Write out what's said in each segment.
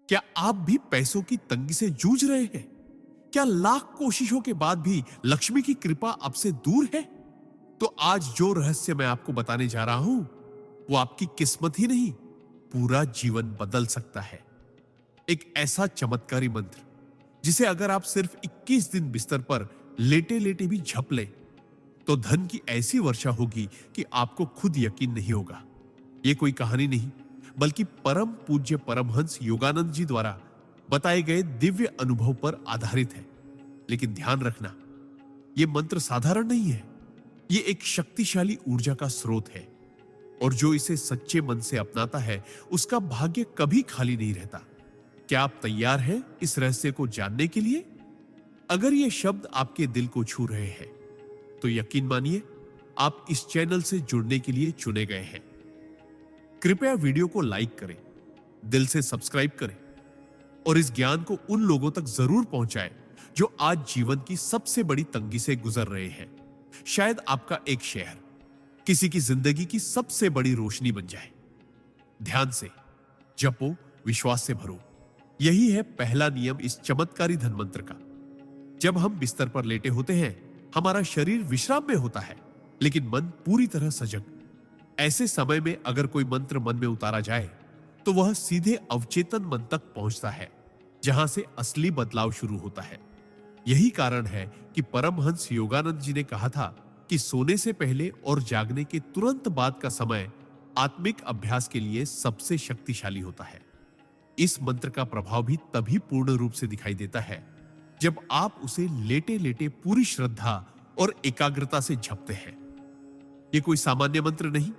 क्या आप भी पैसों की तंगी से जूझ रहे हैं? क्या लाख कोशिशों के बाद भी लक्ष्मी की कृपा आपसे दूर है? तो आज जो रहस्य मैं आपको बताने जा रहा हूं, वो आपकी किस्मत ही नहीं, पूरा जीवन बदल सकता है। एक ऐसा चमत्कारी मंत्र जिसे अगर आप सिर्फ 21 दिन बिस्तर पर लेटे लेटे भी झप ले, तो धन की ऐसी वर्षा होगी कि आपको खुद यकीन नहीं होगा। यह कोई कहानी नहीं, बल्कि परम पूज्य परमहंस योगानंद जी द्वारा बताए गए दिव्य अनुभव पर आधारित है। लेकिन ध्यान रखना, यह मंत्र साधारण नहीं है। यह एक शक्तिशाली ऊर्जा का स्रोत है, और जो इसे सच्चे मन से अपनाता है, उसका भाग्य कभी खाली नहीं रहता। क्या आप तैयार हैं इस रहस्य को जानने के लिए? अगर ये शब्द आपके दिल को छू रहे हैं, तो यकीन मानिए, आप इस चैनल से जुड़ने के लिए चुने गए हैं। कृपया वीडियो को लाइक करें, दिल से सब्सक्राइब करें, और इस ज्ञान को उन लोगों तक जरूर पहुंचाएं जो आज जीवन की सबसे बड़ी तंगी से गुजर रहे हैं। शायद आपका एक शेयर किसी की जिंदगी की सबसे बड़ी रोशनी बन जाए। ध्यान से जपो, विश्वास से भरो। यही है पहला नियम इस चमत्कारी धन मंत्र का। जब हम बिस्तर पर लेटे होते हैं, हमारा शरीर विश्राम में होता है, लेकिन मन पूरी तरह सजग। ऐसे समय में अगर कोई मंत्र मन में उतारा जाए, तो वह सीधे अवचेतन मन तक पहुंचता है, जहां से असली बदलाव शुरू होता है। यही कारण है कि परमहंस योगानंद जी ने कहा था कि सोने से पहले और जागने के तुरंत बाद का समय आत्मिक अभ्यास के लिए सबसे शक्तिशाली होता है। इस मंत्र का प्रभाव भी तभी पूर्ण रूप से दिखाई देता है जब आप उसे लेटे लेटे पूरी श्रद्धा और एकाग्रता से जपते हैं। यह कोई सामान्य मंत्र नहीं,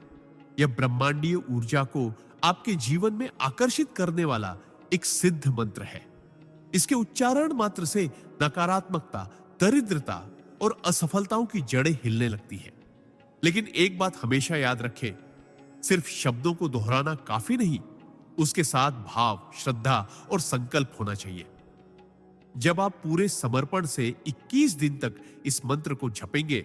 यह ब्रह्मांडीय ऊर्जा को आपके जीवन में आकर्षित करने वाला एक सिद्ध मंत्र है। इसके उच्चारण मात्र से नकारात्मकता, दरिद्रता और असफलताओं की जड़ें हिलने लगती है। लेकिन एक बात हमेशा याद रखें, सिर्फ शब्दों को दोहराना काफी नहीं, उसके साथ भाव, श्रद्धा और संकल्प होना चाहिए। जब आप पूरे समर्पण से 21 दिन तक इस मंत्र को जपेंगे,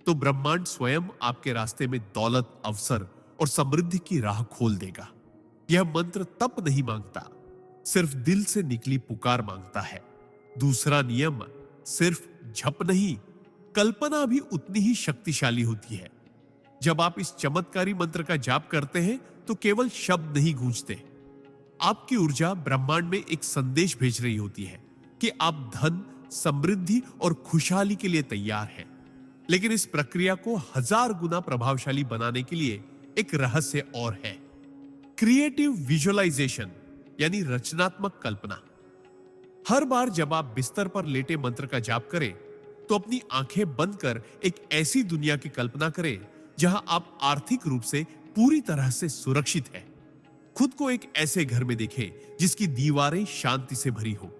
तो ब्रह्मांड स्वयं आपके रास्ते में दौलत, अवसर और समृद्धि की राह खोल देगा। यह मंत्र तप नहीं मांगता, सिर्फ दिल से निकली पुकार मांगता है। दूसरा नियम, सिर्फ जप नहीं, कल्पना भी उतनी ही शक्तिशाली होती है। जब आप इस चमत्कारी मंत्र का जाप करते हैं, तो केवल शब्द नहीं गूंजते, आपकी ऊर्जा ब्रह्मांड में एक संदेश भेज रही होती है कि आप धन, समृद्धि और खुशहाली के लिए तैयार हैं। लेकिन इस प्रक्रिया को 1000 गुना प्रभावशाली बनाने के लिए एक रहस्य और है। क्रिएटिव विजुअलाइजेशन, यानी रचनात्मक कल्पना। हर बार जब आप बिस्तर पर लेटे मंत्र का जाप करें, तो अपनी आंखें बंद कर एक ऐसी दुनिया की कल्पना करें जहां आप आर्थिक रूप से पूरी तरह से सुरक्षित हैं। खुद को एक ऐसे घर में देखें जिसकी दीवारें शांति से भरी हो,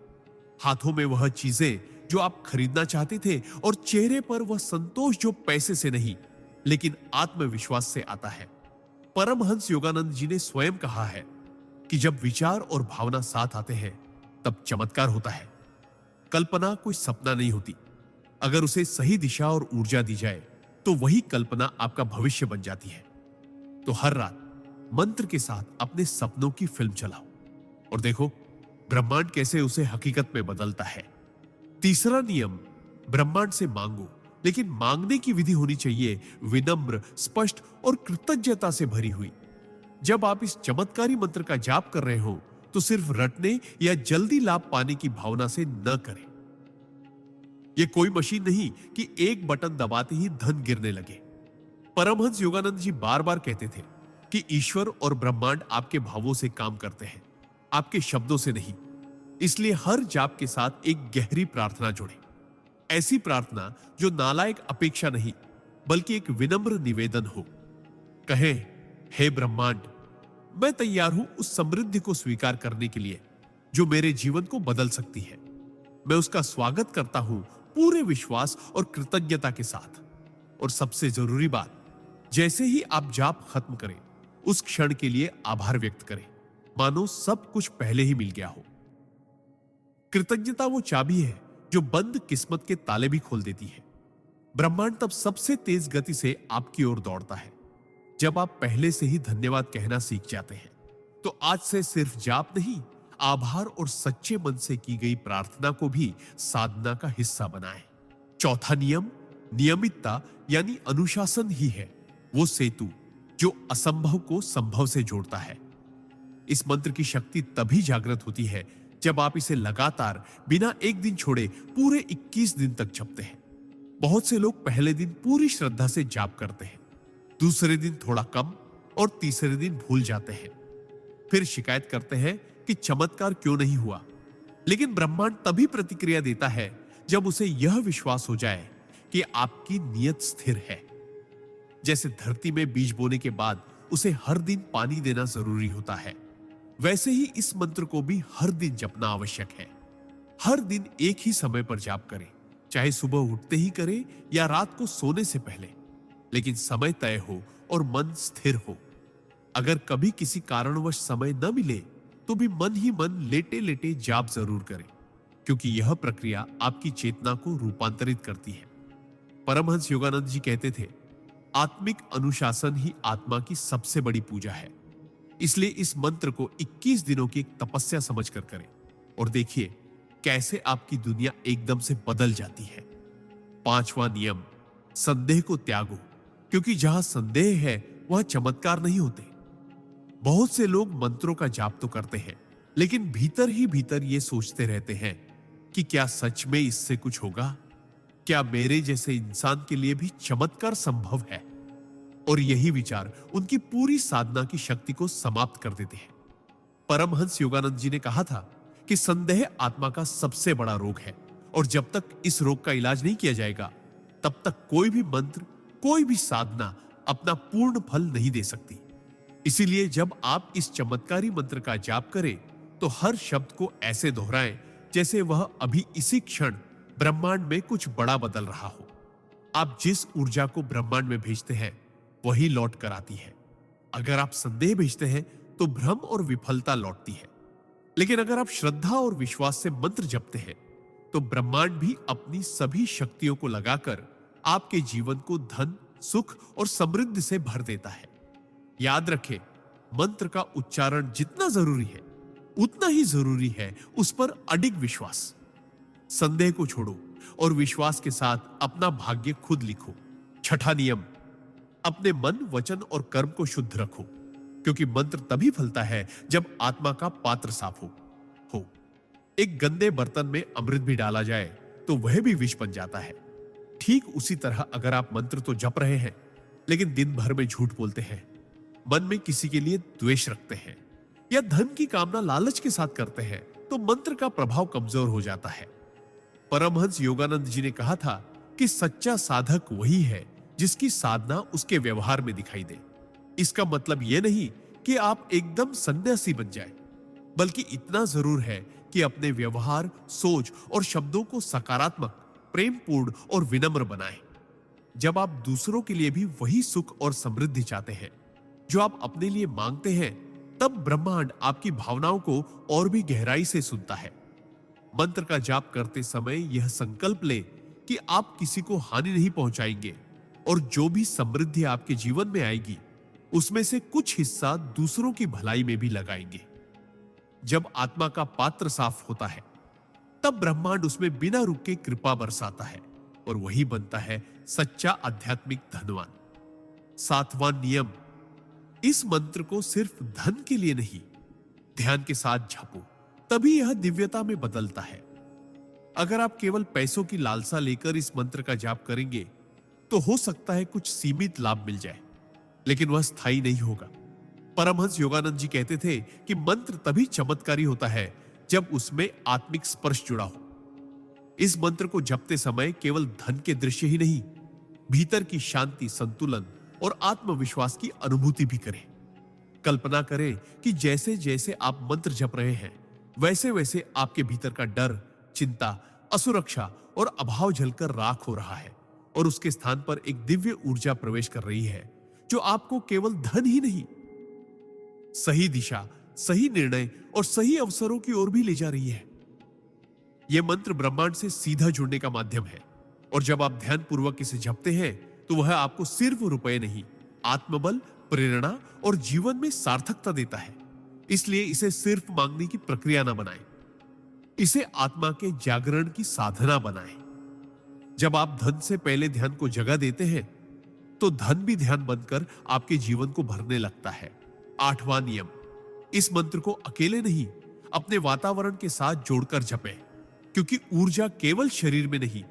हाथों में वह चीजें जो आप खरीदना चाहते थे, और चेहरे पर वह संतोष जो पैसे से नहीं, लेकिन आत्मविश्वास से आता है। परमहंस योगानंद जी ने स्वयं कहा है कि जब विचार और भावना साथ आते हैं, तब चमत्कार होता है। कल्पना कोई सपना नहीं होती, अगर उसे सही दिशा और ऊर्जा दी जाए, तो वही कल्पना आपका भविष्य बन जाती है। तो हर रात मंत्र के साथ अपने सपनों की फिल्म चलाओ, और देखो ब्रह्मांड कैसे उसे हकीकत में बदलता है। तीसरा नियम, ब्रह्मांड से मांगो, लेकिन मांगने की विधि होनी चाहिए विनम्र, स्पष्ट और कृतज्ञता से भरी हुई। जब आप इस चमत्कारी मंत्र का जाप कर रहे हो, तो सिर्फ रटने या जल्दी लाभ पाने की भावना से न करें। यह कोई मशीन नहीं कि एक बटन दबाते ही धन गिरने लगे। परमहंस योगानंद जी बार बार कहते थे कि ईश्वर और ब्रह्मांड आपके भावों से काम करते हैं, आपके शब्दों से नहीं। इसलिए हर जाप के साथ एक गहरी प्रार्थना जोड़ें। ऐसी प्रार्थना जो नालायक अपेक्षा नहीं, बल्कि एक विनम्र निवेदन हो। कहें, हे ब्रह्मांड, मैं तैयार हूं उस समृद्धि को स्वीकार करने के लिए जो मेरे जीवन को बदल सकती है। मैं उसका स्वागत करता हूं पूरे विश्वास और कृतज्ञता के साथ। और सबसे जरूरी बात, जैसे ही आप जाप खत्म करें, उस क्षण के लिए आभार व्यक्त करें, मानो सब कुछ पहले ही मिल गया हो। कृतज्ञता वो चाबी है जो बंद किस्मत के ताले भी खोल देती है। ब्रह्मांड तब सबसे तेज गति से आपकी ओर दौड़ता है जब आप पहले से ही धन्यवाद कहना सीख जाते हैं। तो आज से सिर्फ जाप नहीं, आभार और सच्चे मन से की गई प्रार्थना को भी साधना का हिस्सा बनाएं। चौथा नियम नियमितता यानी अनुशासन ही है वो सेतु जो असंभव को संभव से जोड़ता है। इस मंत्र की शक्ति तभी जागृत होती है जब आप इसे लगातार बिना एक दिन छोड़े पूरे 21 दिन तक जपते हैं। बहुत से लोग पहले दिन पूरी श्रद्धा से जाप करते हैं, दूसरे दिन थोड़ा कम और तीसरे दिन भूल जाते हैं। फिर शिकायत करते हैं कि चमत्कार क्यों नहीं हुआ। लेकिन ब्रह्मांड तभी प्रतिक्रिया देता है जब उसे यह विश्वास हो जाए कि आपकी नियत स्थिर है। जैसे धरती में बीज बोने के बाद उसे हर दिन पानी देना जरूरी होता है, वैसे ही इस मंत्र को भी हर दिन जपना आवश्यक है। हर दिन एक ही समय पर जाप करें, चाहे सुबह उठते ही करें या रात को सोने से पहले, लेकिन समय तय हो और मन स्थिर हो। अगर कभी किसी कारणवश समय न मिले तो भी मन ही मन लेटे लेटे जाप जरूर करें, क्योंकि यह प्रक्रिया आपकी चेतना को रूपांतरित करती है। परमहंस योगानंद जी कहते थे, आत्मिक अनुशासन ही आत्मा की सबसे बड़ी पूजा है। इसलिए इस मंत्र को 21 दिनों की एक तपस्या समझकर करें और देखिए कैसे आपकी दुनिया एकदम से बदल जाती है। पांचवा नियम संदेह को त्यागो, क्योंकि जहां संदेह है वहां चमत्कार नहीं होते। बहुत से लोग मंत्रों का जाप तो करते हैं, लेकिन भीतर ही भीतर ये सोचते रहते हैं कि क्या सच में इससे कुछ होगा, क्या मेरे जैसे इंसान के लिए भी चमत्कार संभव है। और यही विचार उनकी पूरी साधना की शक्ति को समाप्त कर देते हैं। परमहंस योगानंद जी ने कहा था कि संदेह आत्मा का सबसे बड़ा रोग है, और जब तक इस रोग का इलाज नहीं किया जाएगा तब तक कोई भी मंत्र, कोई भी साधना अपना पूर्ण फल नहीं दे सकती। इसीलिए जब आप इस चमत्कारी मंत्र का जाप करें तो हर शब्द को ऐसे दोहराएं जैसे वह अभी इसी क्षण ब्रह्मांड में कुछ बड़ा बदल रहा हो। आप जिस ऊर्जा को ब्रह्मांड में भेजते हैं वही लौट कर आती है। अगर आप संदेह भेजते हैं तो भ्रम और विफलता लौटती है, लेकिन अगर आप श्रद्धा और विश्वास से मंत्र जपते हैं तो ब्रह्मांड भी अपनी सभी शक्तियों को लगाकर आपके जीवन को धन, सुख और समृद्धि से भर देता है। याद रखें, मंत्र का उच्चारण जितना जरूरी है उतना ही जरूरी है उस पर अडिग विश्वास। संदेह को छोड़ो और विश्वास के साथ अपना भाग्य खुद लिखो। छठा नियम अपने मन, वचन और कर्म को शुद्ध रखो, क्योंकि मंत्र तभी फलता है जब आत्मा का पात्र साफ हो। एक गंदे बर्तन में अमृत भी डाला जाए तो वह भी विष बन जाता है। ठीक उसी तरह अगर आप मंत्र तो जप रहे हैं लेकिन दिन भर में झूठ बोलते हैं, मन में किसी के लिए द्वेष रखते हैं या धन की कामना लालच के साथ करते हैं, तो मंत्र का प्रभाव कमजोर हो जाता है। परमहंस योगानंद जी ने कहा था कि सच्चा साधक वही है जिसकी साधना उसके व्यवहार में दिखाई दे। इसका मतलब यह नहीं कि आप एकदम सन्यासी बन जाएं, बल्कि इतना जरूर है कि अपने व्यवहार, सोच और शब्दों को सकारात्मक, प्रेमपूर्ण और विनम्र बनाएं। जब आप दूसरों के लिए भी वही सुख और समृद्धि चाहते हैं जो आप अपने लिए मांगते हैं, तब ब्रह्मांड आपकी भावनाओं को और भी गहराई से सुनता है। मंत्र का जाप करते समय यह संकल्प ले कि आप किसी को हानि नहीं पहुंचाएंगे और जो भी समृद्धि आपके जीवन में आएगी उसमें से कुछ हिस्सा दूसरों की भलाई में भी लगाएंगे। जब आत्मा का पात्र साफ होता है तब ब्रह्मांड उसमें बिना रुके कृपा बरसाता है और वही बनता है सच्चा आध्यात्मिक धनवान। सातवां नियम, इस मंत्र को सिर्फ धन के लिए नहीं, ध्यान के साथ जपो, तभी यह दिव्यता में बदलता है। अगर आप केवल पैसों की लालसा लेकर इस मंत्र का जाप करेंगे तो हो सकता है कुछ सीमित लाभ मिल जाए, लेकिन वह स्थायी नहीं होगा। परमहंस योगानंद जी कहते थे कि मंत्र तभी चमत्कारी होता है जब उसमें आत्मिक स्पर्श जुड़ा हो। इस मंत्र को जपते समय केवल धन के दृश्य ही नहीं, भीतर की शांति, संतुलन और आत्मविश्वास की अनुभूति भी करें। कल्पना करें कि जैसे जैसे आप मंत्र जप रहे हैं वैसे वैसे आपके भीतर का डर, चिंता, असुरक्षा और अभाव जलकर राख हो रहा है और उसके स्थान पर एक दिव्य ऊर्जा प्रवेश कर रही है जो आपको केवल धन ही नहीं, सही दिशा, सही निर्णय और सही अवसरों की ओर भी ले जा रही है। यह मंत्र ब्रह्मांड से सीधा जुड़ने का माध्यम है और जब आप ध्यान पूर्वक इसे जपते हैं तो वह आपको सिर्फ रुपए नहीं, आत्मबल, प्रेरणा और जीवन में सार्थकता देता है। इसलिए इसे सिर्फ मांगने की प्रक्रिया ना बनाएं, इसे आत्मा के जागरण की साधना बनाएं। जब आप धन से पहले ध्यान को जगह देते हैं तो धन भी ध्यान बनकर आपके जीवन को भरने लगता है। 8वां नियम, इस मंत्र को अकेले नहीं अपने वातावरण के साथ जोड़कर जपें, क्योंकि ऊर्जा केवल शरीर में नहीं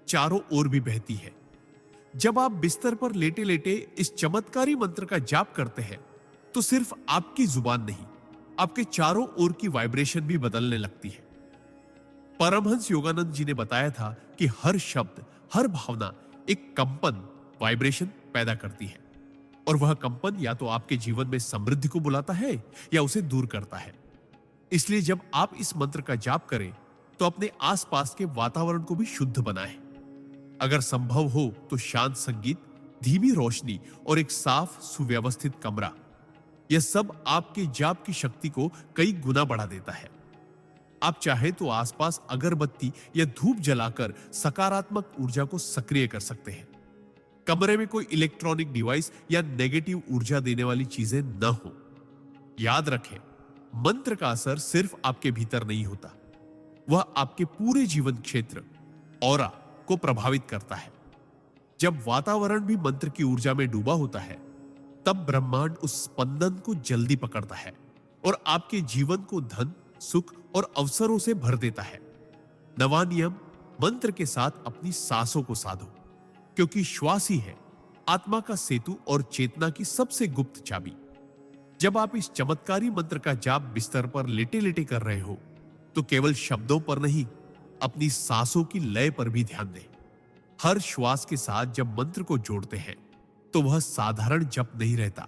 चारों ओर भी बहती है। जब आप बिस्तर पर लेटे लेटे इस चमत्कारी मंत्र का जाप करते हैं तो सिर्फ आपकी जुबान नहीं, आपके चारों ओर की वाइब्रेशन भी बदलने लगती है। परमहंस योगानंद जी ने बताया था कि हर शब्द, हर भावना एक कंपन, वाइब्रेशन पैदा करती है, और वह कंपन या तो आपके जीवन में समृद्धि को बुलाता है या उसे दूर करता है। इसलिए जब आप इस मंत्र का जाप करें तो अपने आसपास के वातावरण को भी शुद्ध बनाएं। अगर संभव हो तो शांत संगीत, धीमी रोशनी और एक साफ सुव्यवस्थित कमरा, यह सब आपके जाप की शक्ति को कई गुना बढ़ा देता है। आप चाहे तो आसपास अगरबत्ती या धूप जलाकर सकारात्मक ऊर्जा को सक्रिय कर सकते हैं। कमरे में कोई इलेक्ट्रॉनिक डिवाइस या नेगेटिव ऊर्जा देने वाली चीजें न हो। याद रखें, मंत्र का असर सिर्फ आपके भीतर नहीं होता, वह आपके पूरे जीवन क्षेत्र, ऑरा को प्रभावित करता है। जब वातावरण भी मंत्र की ऊर्जा में डूबा होता है, तब ब्रह्मांड उस स्पंदन को जल्दी पकड़ता है और आपके जीवन को धन, सुख और अवसरों से भर देता है। 9वां नियम, मंत्र के साथ अपनी सांसों को साधो, क्योंकि श्वास ही है आत्मा का सेतु और चेतना की सबसे गुप्त चाबी। जब आप इस चमत्कारी मंत्र का जाप बिस्तर पर लेटे लेटे कर रहे हो तो केवल शब्दों पर नहीं, अपनी सांसों की लय पर भी ध्यान दें। हर श्वास के साथ जब मंत्र को जोड़ते हैं तो वह साधारण जप नहीं रहता,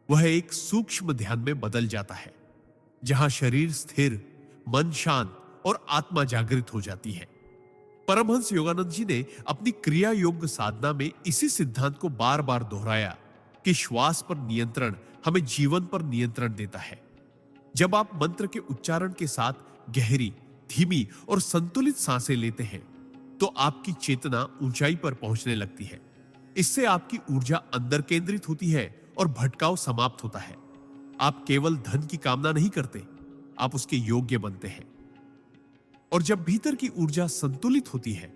वह एक सूक्ष्म ध्यान में बदल जाता है, जहां शरीर स्थिर, मन शांत और आत्मा जागृत हो जाती है। परमहंस योगानंद जी ने अपनी क्रिया योग साधना में इसी सिद्धांत को बार बार दोहराया कि श्वास पर नियंत्रण हमें जीवन पर नियंत्रण देता है। जब आप मंत्र के उच्चारण के साथ गहरी, धीमी और संतुलित सांसें लेते हैं तो आपकी चेतना ऊंचाई पर पहुंचने लगती है। इससे आपकी ऊर्जा अंदर केंद्रित होती है और भटकाव समाप्त होता है। आप केवल धन की कामना नहीं करते, आप उसके योग्य बनते हैं। और जब भीतर की ऊर्जा संतुलित होती है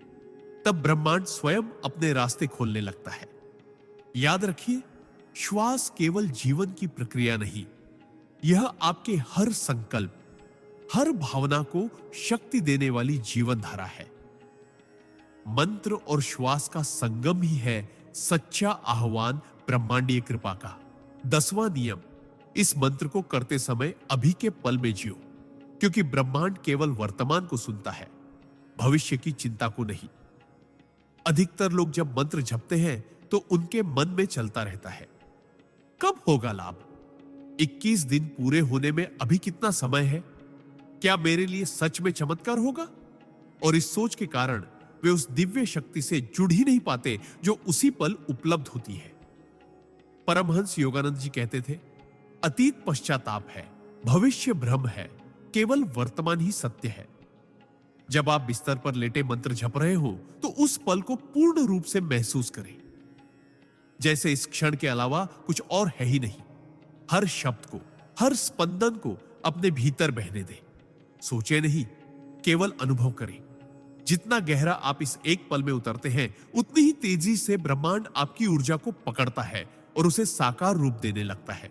तब ब्रह्मांड स्वयं अपने रास्ते खोलने लगता है। याद रखिए, श्वास केवल जीवन की प्रक्रिया नहीं, यह आपके हर संकल्प, हर भावना को शक्ति देने वाली जीवन धारा है। मंत्र और श्वास का संगम ही है सच्चा आह्वान ब्रह्मांडीय कृपा का। 10वां नियम, इस मंत्र को करते समय अभी के पल में जियो, क्योंकि ब्रह्मांड केवल वर्तमान को सुनता है, भविष्य की चिंता को नहीं। अधिकतर लोग जब मंत्र जपते हैं तो उनके मन में चलता रहता है, कब होगा लाभ, 21 दिन पूरे होने में अभी कितना समय है, क्या मेरे लिए सच में चमत्कार होगा। और इस सोच के कारण वे उस दिव्य शक्ति से जुड़ ही नहीं पाते जो उसी पल उपलब्ध होती है। परमहंस योगानंद जी कहते थे, अतीत पश्चाताप है, भविष्य भ्रम है, केवल वर्तमान ही सत्य है। जब आप बिस्तर पर लेटे मंत्र जप रहे हो तो उस पल को पूर्ण रूप से महसूस करें, जैसे इस क्षण के अलावा कुछ और है ही नहीं। हर शब्द को, हर स्पंदन को अपने भीतर बहने दें। सोचे नहीं, केवल अनुभव करें। जितना गहरा आप इस एक पल में उतरते हैं, उतनी ही तेजी से ब्रह्मांड आपकी ऊर्जा को पकड़ता है और उसे साकार रूप देने लगता है।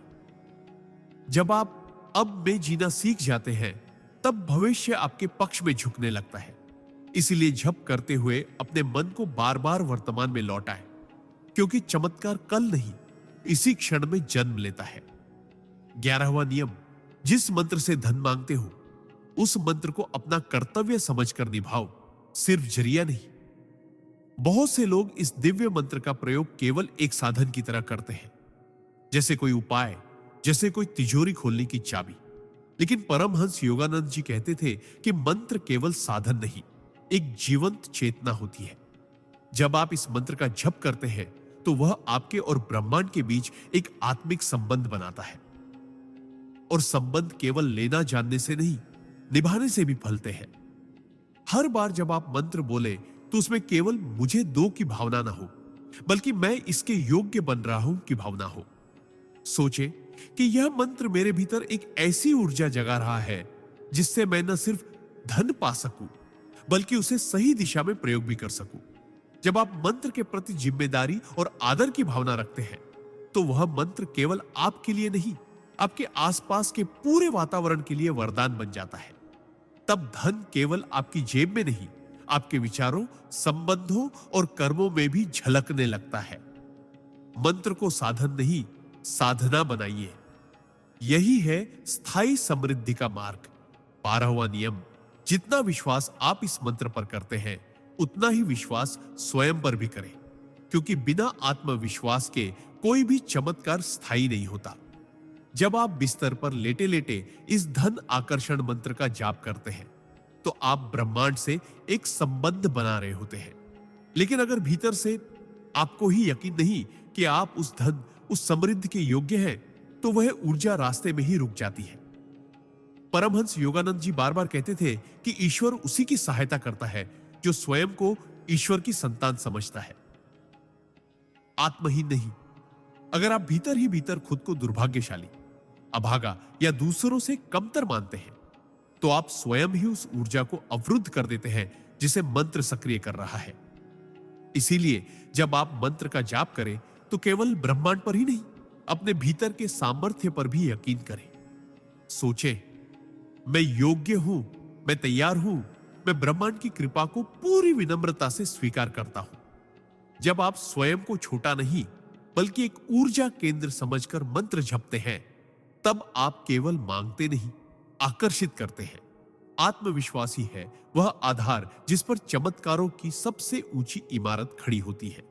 जब आप अब में जीना सीख जाते हैं, तब भविष्य आपके पक्ष में झुकने लगता है। इसीलिए जप करते हुए अपने मन को बार बार वर्तमान में लौटाएं, क्योंकि चमत्कार कल नहीं, इसी क्षण में जन्म लेता है। 11वां नियम, जिस मंत्र से धन मांगते हो उस मंत्र को अपना कर्तव्य समझकर निभाओ, सिर्फ जरिया नहीं। बहुत से लोग इस दिव्य मंत्र का प्रयोग केवल एक साधन की तरह करते हैं, जैसे कोई उपाय, जैसे कोई तिजोरी खोलने की चाबी। लेकिन परमहंस योगानंद जी कहते थे कि मंत्र केवल साधन नहीं, एक जीवंत चेतना होती है। जब आप इस मंत्र का जप करते हैं तो वह आपके और ब्रह्मांड के बीच एक आत्मिक संबंध बनाता है। और संबंध केवल लेना जानने से नहीं, निभाने से भी फलते हैं। हर बार जब आप मंत्र बोले तो उसमें केवल मुझे दो की भावना ना हो, बल्कि मैं इसके योग्य बन रहा हूं की भावना हो। सोचे कि यह मंत्र मेरे भीतर एक ऐसी ऊर्जा जगा रहा है जिससे मैं न सिर्फ धन पा सकूं बल्कि उसे सही दिशा में प्रयोग भी कर सकूं। जब आप मंत्र के प्रति जिम्मेदारी और आदर की भावना रखते हैं तो वह मंत्र केवल आपके लिए नहीं, आपके आसपास के पूरे वातावरण के लिए वरदान बन जाता है। तब धन केवल आपकी जेब में नहीं, आपके विचारों, संबंधों और कर्मों में भी झलकने लगता है। मंत्र को साधन नहीं, साधना बनाइए। यही है स्थायी समृद्धि का मार्ग। 12वां नियम, जितना विश्वास आप इस मंत्र पर करते हैं उतना ही विश्वास स्वयं पर भी करें, क्योंकि बिना आत्मविश्वास के कोई भी चमत्कार स्थायी नहीं होता। जब आप बिस्तर पर लेटे लेटे इस धन आकर्षण मंत्र का जाप करते हैं तो आप ब्रह्मांड से एक संबंध बना रहे होते हैं। लेकिन अगर भीतर से आपको ही यकीन नहीं कि आप उस धन, उस समृद्धि के योग्य हैं, तो वह ऊर्जा रास्ते में ही रुक जाती है। परमहंस योगानंद जी बार बार कहते थे कि ईश्वर उसी की सहायता करता है जो स्वयं को ईश्वर की संतान समझता है, आत्महीन नहीं। अगर आप भीतर ही भीतर खुद को दुर्भाग्यशाली, अभागा या दूसरों से कमतर मानते हैं तो आप स्वयं ही उस ऊर्जा को अवरुद्ध कर देते हैं जिसे मंत्र सक्रिय कर रहा है। इसीलिए जब आप मंत्र का जाप करें तो केवल ब्रह्मांड पर ही नहीं, अपने भीतर के सामर्थ्य पर भी यकीन करें। सोचें, मैं योग्य हूं, मैं तैयार हूं, मैं ब्रह्मांड की कृपा को पूरी विनम्रता से स्वीकार करता हूं। जब आप स्वयं को छोटा नहीं बल्कि एक ऊर्जा केंद्र समझकर मंत्र जपते हैं तब आप केवल मांगते नहीं, आकर्षित करते हैं। आत्मविश्वास ही है वह आधार जिस पर चमत्कारों की सबसे ऊंची इमारत खड़ी होती है।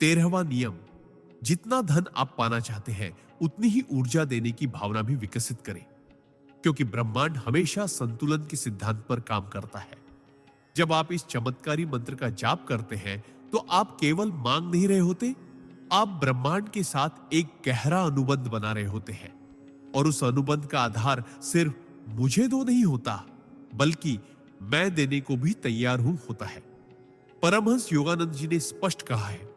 13वां नियम, जितना धन आप पाना चाहते हैं उतनी ही ऊर्जा देने की भावना भी विकसित करें, क्योंकि ब्रह्मांड हमेशा संतुलन के सिद्धांत पर काम करता है। जब आप इस चमत्कारी मंत्र का जाप करते हैं तो आप केवल मांग नहीं रहे होते, आप ब्रह्मांड के साथ एक गहरा अनुबंध बना रहे होते हैं। और उस अनुबंध का आधार सिर्फ मुझे दो नहीं होता बल्कि मैं देने को भी तैयार हूं होता है। परमहंस योगानंद जी ने स्पष्ट कहा है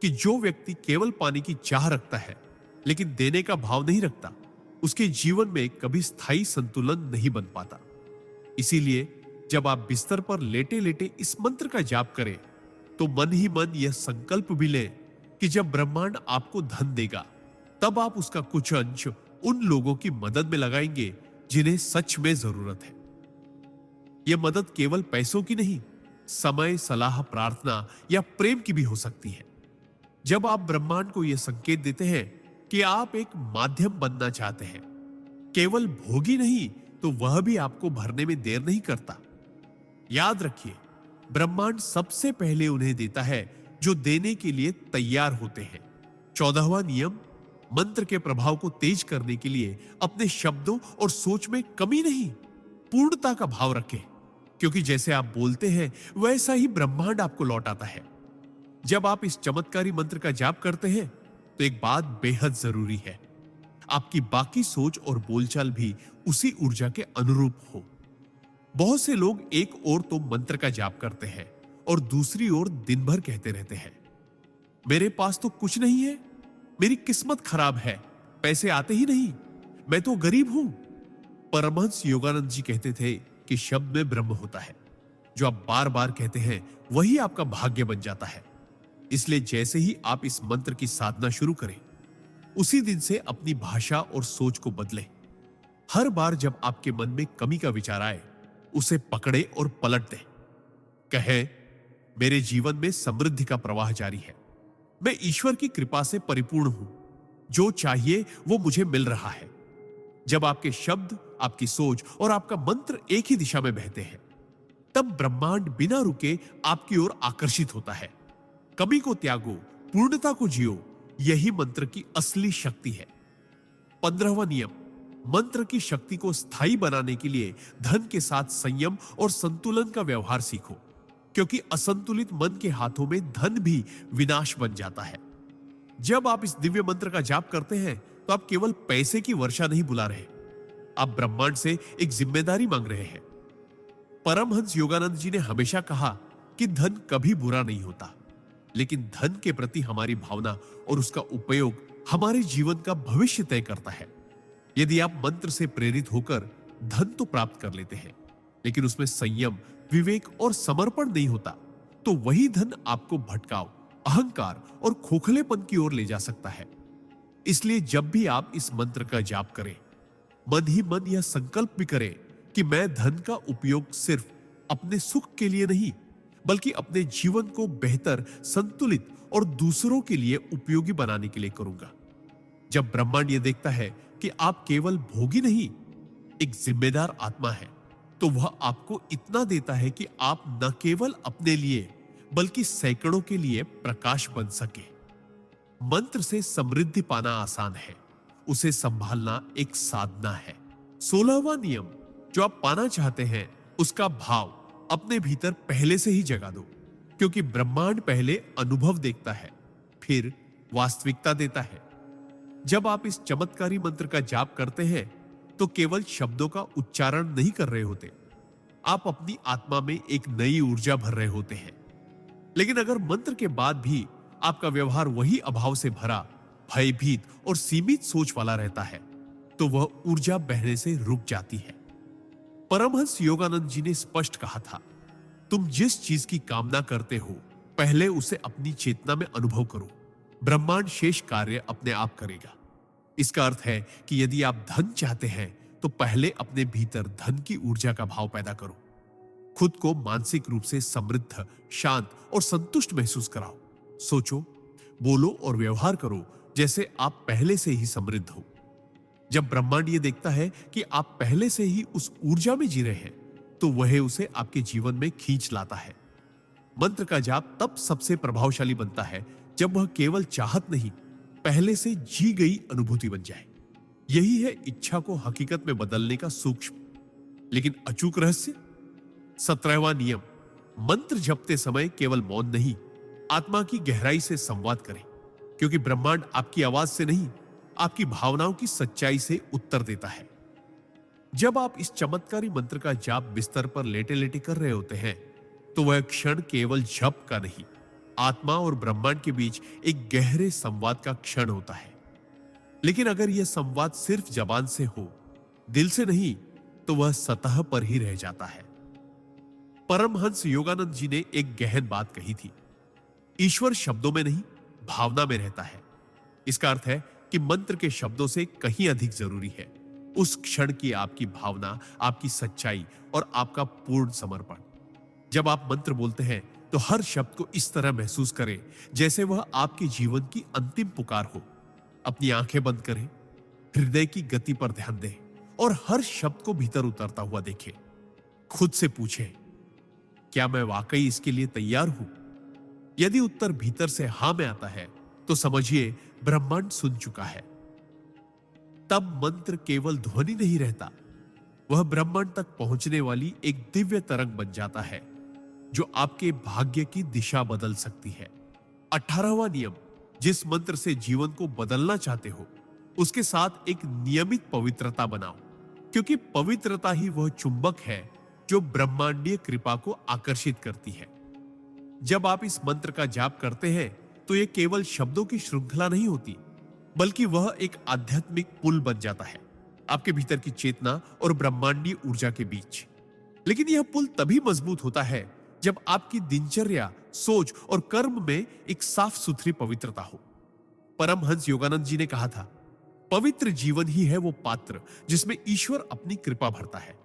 कि जो व्यक्ति केवल पाने की चाह रखता है लेकिन देने का भाव नहीं रखता, उसके जीवन में कभी स्थायी संतुलन नहीं बन पाता। इसीलिए जब आप बिस्तर पर लेटे लेटे इस मंत्र का जाप करें तो मन ही मन यह संकल्प भी लें कि जब ब्रह्मांड आपको धन देगा तब आप उसका कुछ अंश उन लोगों की मदद में लगाएंगे जिन्हें सच में जरूरत है। यह मदद केवल पैसों की नहीं, समय, सलाह, प्रार्थना या प्रेम की भी हो सकती है। जब आप ब्रह्मांड को यह संकेत देते हैं कि आप एक माध्यम बनना चाहते हैं, केवल भोगी नहीं, तो वह भी आपको भरने में देर नहीं करता। याद रखिए, ब्रह्मांड सबसे पहले उन्हें देता है जो देने के लिए तैयार होते हैं। 14वां नियम, मंत्र के प्रभाव को तेज करने के लिए अपने शब्दों और सोच में कमी नहीं, पूर्णता का भाव रखें, क्योंकि जैसे आप बोलते हैं वैसा ही ब्रह्मांड आपको लौटाता है। जब आप इस चमत्कारी मंत्र का जाप करते हैं तो एक बात बेहद जरूरी है, आपकी बाकी सोच और बोलचाल भी उसी ऊर्जा के अनुरूप हो। बहुत से लोग एक ओर तो मंत्र का जाप करते हैं और दूसरी ओर दिन भर कहते रहते हैं, मेरे पास तो कुछ नहीं है, मेरी किस्मत खराब है, पैसे आते ही नहीं, मैं तो गरीब हूं। परमहंस योगानंद जी कहते थे कि शब्द में ब्रह्म होता है, जो आप बार बार कहते हैं वही आपका भाग्य बन जाता है। इसलिए जैसे ही आप इस मंत्र की साधना शुरू करें, उसी दिन से अपनी भाषा और सोच को बदलें। हर बार जब आपके मन में कमी का विचार आए, उसे पकड़े और पलट दें। कहें, मेरे जीवन में समृद्धि का प्रवाह जारी है, मैं ईश्वर की कृपा से परिपूर्ण हूं, जो चाहिए वो मुझे मिल रहा है। जब आपके शब्द, आपकी सोच और आपका मंत्र एक ही दिशा में बहते हैं, तब ब्रह्मांड बिना रुके आपकी ओर आकर्षित होता है। कमी को त्यागो, पूर्णता को जियो, यही मंत्र की असली शक्ति है। 15वां नियम, मंत्र की शक्ति को स्थायी बनाने के लिए धन के साथ संयम और संतुलन का व्यवहार सीखो, क्योंकि असंतुलित मन के हाथों में धन भी विनाश बन जाता है। जब आप इस दिव्य मंत्र का जाप करते हैं तो आप केवल पैसे की वर्षा नहीं बुला रहे, आप ब्रह्मांड से एक जिम्मेदारी मांग रहे हैं। परमहंस योगानंद जी ने हमेशा कहा कि धन कभी बुरा नहीं होता, लेकिन धन के प्रति हमारी भावना और उसका उपयोग हमारे जीवन का भविष्य तय करता है। यदि आप मंत्र से प्रेरित होकर धन तो प्राप्त कर लेते हैं, लेकिन उसमें संयम, विवेक और समर्पण नहीं होता, तो वही धन आपको भटकाव, अहंकार और खोखलेपन की ओर ले जा सकता है। इसलिए जब भी आप इस मंत्र का जाप करें, मन ही मन यह संकल्प भी करें कि मैं धन का उपयोग सिर्फ अपने सुख के लिए नहीं, बल्कि अपने जीवन को बेहतर, संतुलित और दूसरों के लिए उपयोगी बनाने के लिए करूंगा। जब ब्रह्मांड यह देखता है कि आप केवल भोगी नहीं, एक जिम्मेदार आत्मा है, तो वह आपको इतना देता है कि आप न केवल अपने लिए बल्कि सैकड़ों के लिए प्रकाश बन सके। मंत्र से समृद्धि पाना आसान है, उसे संभालना एक साधना है। 16वां नियम जो आप पाना चाहते हैं, उसका भाव अपने भीतर पहले से ही जगा दो, क्योंकि ब्रह्मांड पहले अनुभव देखता है, फिर वास्तविकता देता है। जब आप इस चमत्कारी मंत्र का जाप करते हैं, तो केवल शब्दों का उच्चारण नहीं कर रहे होते, आप अपनी आत्मा में एक नई ऊर्जा भर रहे होते हैं। लेकिन अगर मंत्र के बाद भी आपका व्यवहार वही अभाव से भरा, भयभीत और सीमित सोच वाला रहता है, तो वह ऊर्जा बहने से रुक जाती है। परमहंस योगानंद जी ने स्पष्ट कहा था, तुम जिस चीज की कामना करते हो, पहले उसे अपनी चेतना में अनुभव करो, ब्रह्मांड शेष कार्य अपने आप करेगा। इसका अर्थ है कि यदि आप धन चाहते हैं, तो पहले अपने भीतर धन की ऊर्जा का भाव पैदा करो। खुद को मानसिक रूप से समृद्ध, शांत और संतुष्ट महसूस कराओ। सोचो, बोलो और व्यवहार करो जैसे आप पहले से ही समृद्ध हो। जब ब्रह्मांड ये देखता है कि आप पहले से ही उस ऊर्जा में जी रहे हैं, तो वह उसे आपके जीवन में खींच लाता है। मंत्र का जाप तब सबसे प्रभावशाली बनता है जब वह केवल चाहत नहीं, पहले से जी गई अनुभूति बन जाए। यही है इच्छा को हकीकत में बदलने का सूक्ष्म लेकिन अचूक रहस्य। 17वां नियम, मंत्र जपते समय केवल मौन नहीं, आत्मा की गहराई से संवाद करें, क्योंकि ब्रह्मांड आपकी आवाज से नहीं, आपकी भावनाओं की सच्चाई से उत्तर देता है। जब आप इस चमत्कारी मंत्र का जाप बिस्तर पर लेटे लेटे कर रहे होते हैं, तो वह क्षण केवल जप का नहीं, आत्मा और ब्रह्मांड के बीच एक गहरे संवाद का क्षण होता है। लेकिन अगर यह संवाद सिर्फ जबान से हो, दिल से नहीं, तो वह सतह पर ही रह जाता है। परमहंस योगानंद जी ने एक गहन बात कही थी, ईश्वर शब्दों में नहीं, भावना में रहता है। इसका अर्थ है कि मंत्र के शब्दों से कहीं अधिक जरूरी है उस क्षण की आपकी भावना, आपकी सच्चाई और आपका पूर्ण समर्पण। जब आप मंत्र बोलते हैं, तो हर शब्द को इस तरह महसूस करें जैसे वह आपके जीवन की अंतिम पुकार हो। अपनी आंखें बंद करें, हृदय की गति पर ध्यान दें और हर शब्द को भीतर उतरता हुआ देखें। खुद से पूछें, क्या मैं वाकई इसके लिए तैयार हूं? यदि उत्तर भीतर से हां में आता है, तो समझिए ब्रह्मांड सुन चुका है। तब मंत्र केवल ध्वनि नहीं रहता, वह ब्रह्मांड तक पहुंचने वाली एक दिव्य तरंग बन जाता है, जो आपके भाग्य की दिशा बदल सकती है। 18वां नियम, जिस मंत्र से जीवन को बदलना चाहते हो, उसके साथ एक नियमित पवित्रता बनाओ, क्योंकि पवित्रता ही वह चुंबक है जो ब्रह्मांडीय कृपा को आकर्षित करती है। जब आप इस मंत्र का जाप करते हैं, तो यह केवल शब्दों की श्रृंखला नहीं होती, बल्कि वह एक आध्यात्मिक पुल बन जाता है आपके भीतर की चेतना और ब्रह्मांडीय ऊर्जा के बीच। लेकिन यह पुल तभी मजबूत होता है जब आपकी दिनचर्या, सोच और कर्म में एक साफ सुथरी पवित्रता हो। परमहंस योगानंद जी ने कहा था, पवित्र जीवन ही है वो पात्र जिसमें ईश्वर अपनी कृपा भरता है।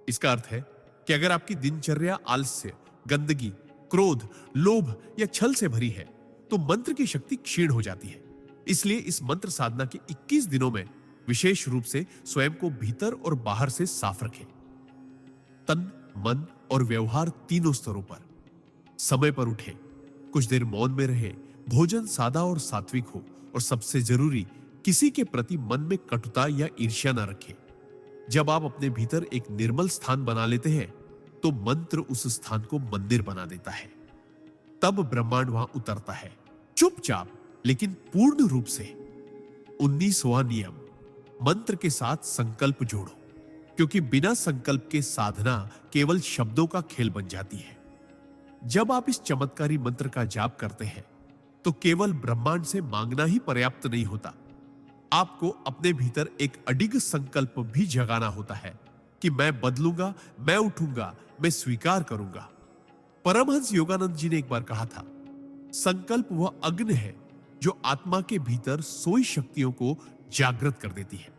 इसका अर्थ है कि अगर आपकी दिनचर्या आलस्य, गंदगी, क्रोध, लोभ या छल से भरी है, तो मंत्र की शक्ति क्षीण हो जाती है। इसलिए इस मंत्र साधना के 21 दिनों में विशेष रूप से स्वयं को भीतर और बाहर से साफ रखें। तन, मन और व्यवहार तीनों स्तरों पर। समय पर उठे, कुछ देर मौन में रहे, भोजन सादा और सात्विक हो, और सबसे जरूरी, किसी के प्रति मन में कटुता या ईर्ष्या न रखें। जब आप अपने भीतर एक निर्मल स्थान बना लेते हैं, तो मंत्र उस स्थान को मंदिर बना देता है। तब ब्रह्मांड वहां उतरता है, चुपचाप लेकिन पूर्ण रूप से। 19वां नियम, मंत्र के साथ संकल्प जोड़ो, क्योंकि बिना संकल्प के साधना केवल शब्दों का खेल बन जाती है। जब आप इस चमत्कारी मंत्र का जाप करते हैं, तो केवल ब्रह्मांड से मांगना ही पर्याप्त नहीं होता, आपको अपने भीतर एक अडिग संकल्प भी जगाना होता है कि मैं बदलूंगा, मैं उठूंगा, मैं स्वीकार करूंगा। परमहंस योगानंद जी ने एक बार कहा था, संकल्प वह अग्नि है जो आत्मा के भीतर सोई शक्तियों को जागृत कर देती है।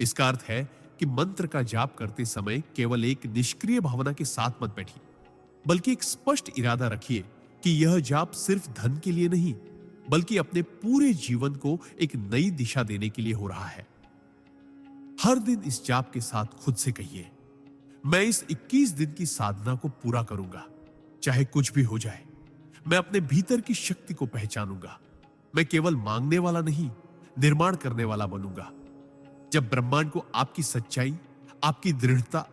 इसका अर्थ है कि मंत्र का जाप करते समय केवल एक निष्क्रिय भावना के साथ मत बैठिए, बल्कि एक स्पष्ट इरादा रखिए कि यह जाप सिर्फ धन के लिए नहीं, बल्कि अपने पूरे जीवन को एक नई दिशा देने के लिए हो रहा है। हर दिन इस जाप के साथ खुद से कहिए, मैं इस 21 दिन की साधना को पूरा करूंगा, चाहे कुछ भी हो जाए। मैं अपने भीतर की शक्ति को पहचानूंगा। मैं केवल मांगने वाला नहीं, निर्माण करने वाला बनूंगा। जब ब्रह्मांड को आपकी सच्चाई, आपकी दृढ़ता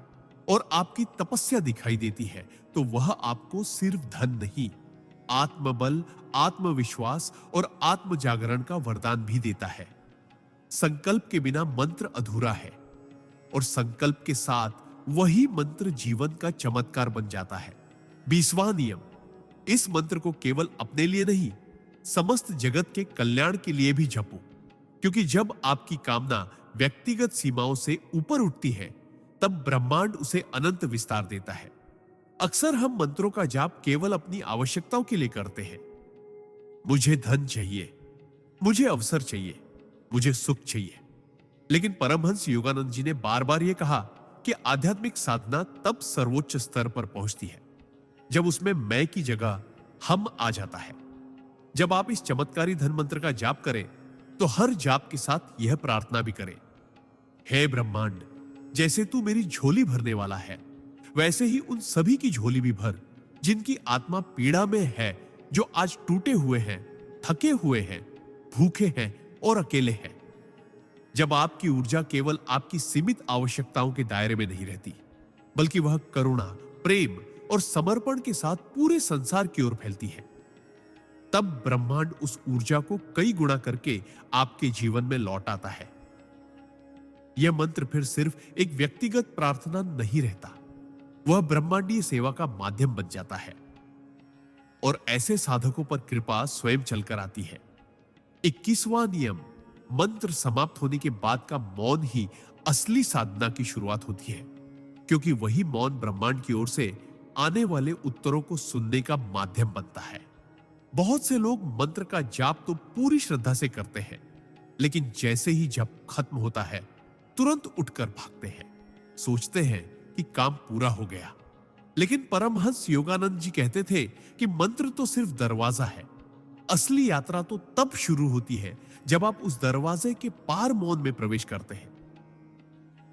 और आपकी तपस्या दिखाई देती है, तो वह आपको सिर्फ धन नहीं, आत्मबल, आत्मविश्वास और आत्म जागरण का वरदान भी देता है। संकल्प के बिना मंत्र अधूरा है, और संकल्प के साथ वही मंत्र जीवन का चमत्कार बन जाता है। 20वां नियम, इस मंत्र को केवल अपने लिए नहीं, समस्त जगत के कल्याण के लिए भी जपो, क्योंकि जब आपकी कामना व्यक्तिगत सीमाओं से ऊपर उठती है, तब ब्रह्मांड उसे अनंत विस्तार देता है। अक्सर हम मंत्रों का जाप केवल अपनी आवश्यकताओं के लिए करते हैं। मुझे धन चाहिए, मुझे अवसर चाहिए, मुझे सुख चाहिए। लेकिन परमहंस योगानंद जी ने बार बार यह कहा कि आध्यात्मिक साधना तब सर्वोच्च स्तर पर पहुंचती है जब उसमें मैं की जगह हम आ जाता है। जब आप इस चमत्कारी धन मंत्र का जाप करें, तो हर जाप के साथ यह प्रार्थना भी करें, हे ब्रह्मांड, जैसे तू मेरी झोली भरने वाला है, वैसे ही उन सभी की झोली भी भर जिनकी आत्मा पीड़ा में है, जो आज टूटे हुए हैं, थके हुए हैं, भूखे हैं और अकेले हैं। जब आपकी ऊर्जा केवल आपकी सीमित आवश्यकताओं के दायरे में नहीं रहती, बल्कि वह करुणा, प्रेम और समर्पण के साथ पूरे संसार की ओर फैलती है, तब ब्रह्मांड उस ऊर्जा को कई गुणा करके आपके जीवन में लौट आता है। यह मंत्र फिर सिर्फ एक व्यक्तिगत प्रार्थना नहीं रहता, वह ब्रह्मांडीय सेवा का माध्यम बन जाता है, और ऐसे साधकों पर कृपा स्वयं चलकर आती है। 21वां नियम, मंत्र समाप्त होने के बाद का मौन ही असली साधना की शुरुआत होती है, क्योंकि वही मौन ब्रह्मांड की ओर से आने वाले उत्तरों को सुनने का माध्यम बनता है। बहुत से लोग मंत्र का जाप तो पूरी श्रद्धा से करते हैं, लेकिन जैसे ही जप खत्म होता है, तुरंत उठकर भागते हैं, सोचते हैं कि काम पूरा हो गया। लेकिन परमहंस योगानंद जी कहते थे कि मंत्र तो सिर्फ दरवाजा है, असली यात्रा तो तब शुरू होती है जब आप उस दरवाजे के पार मौन में प्रवेश करते हैं।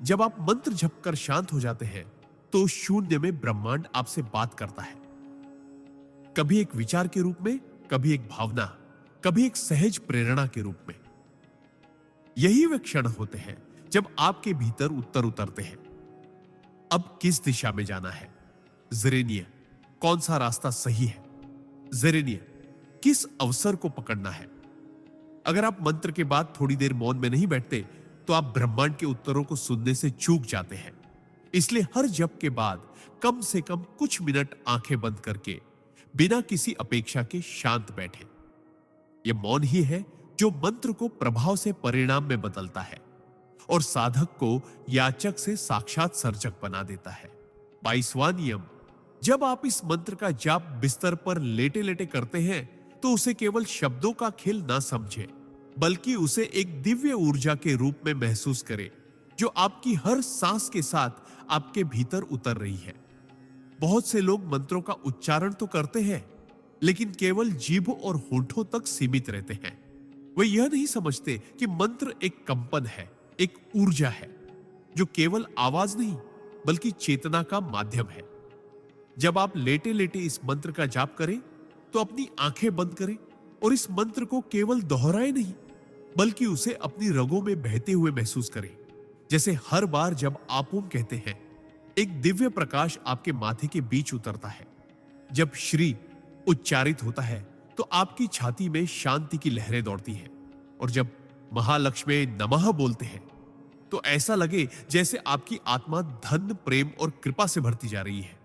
जब आप मंत्र जपकर शांत हो जाते हैं, तो शून्य में ब्रह्मांड आपसे बात करता है, कभी एक विचार के रूप में, कभी एक भावना, कभी एक सहज प्रेरणा के रूप में। यही वे क्षण होते हैं जब आपके भीतर उत्तर उतरते हैं। अब किस दिशा में जाना है? ज़ेरेनिया, कौन सा रास्ता सही है? ज़ेरेनिया, किस अवसर को पकड़ना है? अगर आप मंत्र के बाद थोड़ी देर मौन में नहीं बैठते, तो आप ब्रह्मांड के उत्तरों को सुनने से चूक जाते हैं। इसलिए हर जप के बाद कम से कम कुछ मिनट आंखें बंद करके बिना किसी अपेक्षा के शांत बैठे। यह मौन ही है जो मंत्र को प्रभाव से परिणाम में बदलता है और साधक को याचक से साक्षात सर्जक बना देता है। 22वां नियम, जब आप इस मंत्र का जाप बिस्तर पर लेटे लेटे करते हैं, तो उसे केवल शब्दों का खेल ना समझे, बल्कि उसे एक दिव्य ऊर्जा के रूप में महसूस करें, जो आपकी हर सांस के साथ आपके भीतर उतर रही है। बहुत से लोग मंत्रों का उच्चारण तो करते हैं, लेकिन केवल जीभ और होठों तक सीमित रहते हैं। वे यह नहीं समझते कि मंत्र एक कंपन है, एक ऊर्जा है, जो केवल आवाज नहीं, बल्कि चेतना का माध्यम है। जब आप लेटे लेटे इस मंत्र का जाप करें, तो अपनी आंखें बंद करें और इस मंत्र को केवल दोहराए नहीं, बल्कि उसे अपनी रगों में बहते हुए महसूस करें। जैसे हर बार जब आप ओम कहते हैं, एक दिव्य प्रकाश आपके माथे के बीच उतरता है। जब श्री उच्चारित होता है, तो आपकी छाती में शांति की लहरें दौड़ती हैं, और जब महालक्ष्मी नमः बोलते हैं, तो ऐसा लगे जैसे आपकी आत्मा धन, प्रेम और कृपा से भरती जा रही है।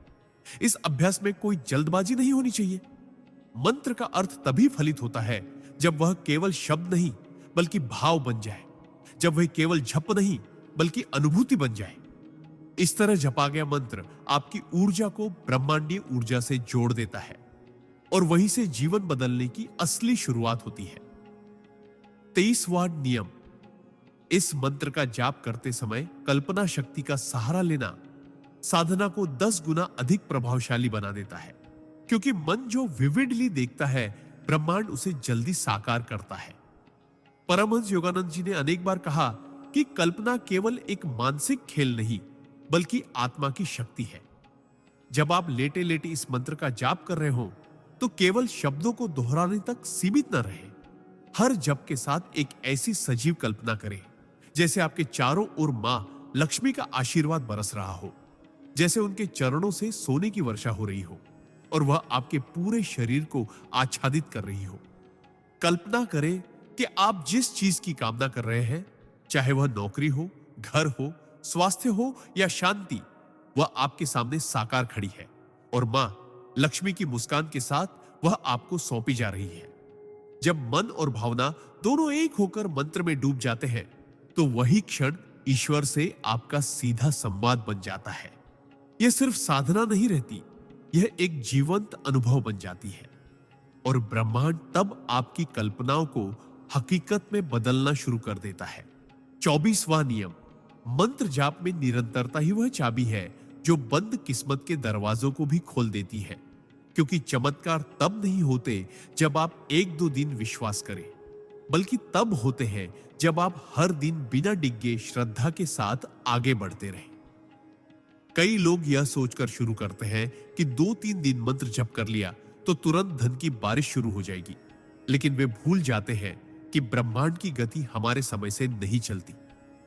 इस अभ्यास में कोई जल्दबाजी नहीं होनी चाहिए। मंत्र का अर्थ तभी फलित होता है जब वह केवल शब्द नहीं, बल्कि भाव बन जाए, जब वह केवल जप नहीं बल्कि अनुभूति बन जाए। इस तरह जपा गया मंत्र आपकी ऊर्जा को ब्रह्मांडीय ऊर्जा से जोड़ देता है और वहीं से जीवन बदलने की असली शुरुआत होती है। 23वां नियम, इस मंत्र का जाप करते समय कल्पना शक्ति का सहारा लेना साधना को 10 गुना अधिक प्रभावशाली बना देता है, क्योंकि मन जो विविडली देखता है ब्रह्मांड उसे जल्दी साकार करता है। परमहंस योगानंद जी ने अनेक बार कहा कि कल्पना केवल एक मानसिक खेल नहीं बल्कि आत्मा की शक्ति है। जब आप लेटे लेटे इस मंत्र का जाप कर रहे हो तो केवल शब्दों को दोहराने तक सीमित न रहे। हर जप के साथ एक ऐसी सजीव कल्पना करें जैसे आपके चारों ओर मां लक्ष्मी का आशीर्वाद बरस रहा हो, जैसे उनके चरणों से सोने की वर्षा हो रही हो और वह आपके पूरे शरीर को आच्छादित कर रही हो। कल्पना करें कि आप जिस चीज की कामना कर रहे हैं, चाहे वह नौकरी हो, घर हो, स्वास्थ्य हो या शांति, वह आपके सामने साकार खड़ी है और मां लक्ष्मी की मुस्कान के साथ वह आपको सौंपी जा रही है। जब मन और भावना दोनों एक होकर मंत्र में डूब जाते हैं तो वही क्षण ईश्वर से आपका सीधा संवाद बन जाता है। यह सिर्फ साधना नहीं रहती, यह एक जीवंत अनुभव बन जाती है और ब्रह्मांड तब आपकी कल्पनाओं को हकीकत में बदलना शुरू कर देता है। 24वां नियम, मंत्र जाप में निरंतरता ही वह चाबी है जो बंद किस्मत के दरवाजों को भी खोल देती है, क्योंकि चमत्कार तब नहीं होते जब आप 1-2 दिन विश्वास करें, बल्कि तब होते हैं जब आप हर दिन बिना डिगे श्रद्धा के साथ आगे बढ़ते रहें। कई लोग यह सोचकर शुरू करते हैं कि 2-3 दिन मंत्र जप कर लिया तो तुरंत धन की बारिश शुरू हो जाएगी, लेकिन वे भूल जाते हैं कि ब्रह्मांड की गति हमारे समय से नहीं चलती,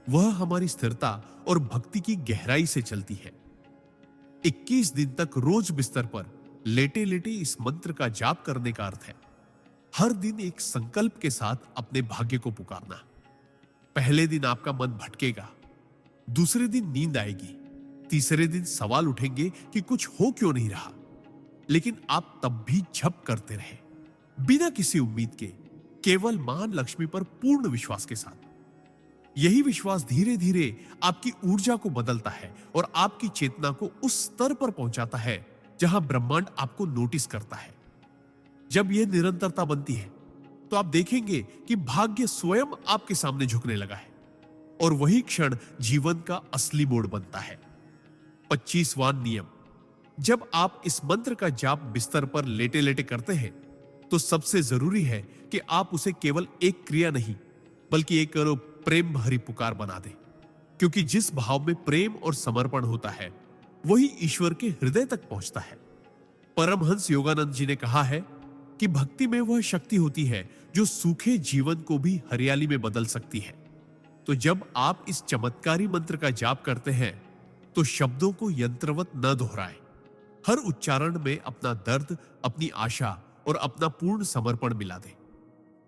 वह हमारी स्थिरता और भक्ति की गहराई से चलती है। 21 दिन तक रोज बिस्तर पर लेटे लेटे इस मंत्र का जाप करने का अर्थ है हर दिन एक संकल्प के साथ अपने भाग्य को पुकारना। पहले दिन आपका मन भटकेगा, दूसरे दिन नींद आएगी, तीसरे दिन सवाल उठेंगे कि कुछ हो क्यों नहीं रहा, लेकिन आप तब भी जप करते रहे बिना किसी उम्मीद के, केवल मां लक्ष्मी पर पूर्ण विश्वास के साथ। यही विश्वास धीरे धीरे आपकी ऊर्जा को बदलता है और आपकी चेतना को उस स्तर पर पहुंचाता है जहां ब्रह्मांड आपको नोटिस करता है। जब यह निरंतरता बनती है तो आप देखेंगे कि भाग्य स्वयं आपके सामने झुकने लगा है और वही क्षण जीवन का असली मोड़ बनता है। 25वां नियम, जब आप इस मंत्र का जाप बिस्तर पर लेटे लेटे करते हैं तो सबसे जरूरी है कि आप उसे केवल एक क्रिया नहीं बल्कि एक प्रेम भरी पुकार बना दें, क्योंकि जिस भाव में प्रेम और समर्पण होता है वही ईश्वर के हृदय तक पहुंचता है। परमहंस योगानंद जी ने कहा है कि भक्ति में वह शक्ति होती है जो सूखे जीवन को भी हरियाली में बदल सकती है। तो जब आप इस चमत्कारी मंत्र का जाप करते हैं तो शब्दों को यंत्रवत न दोहराएं, हर उच्चारण में अपना दर्द, अपनी आशा और अपना पूर्ण समर्पण मिला दें।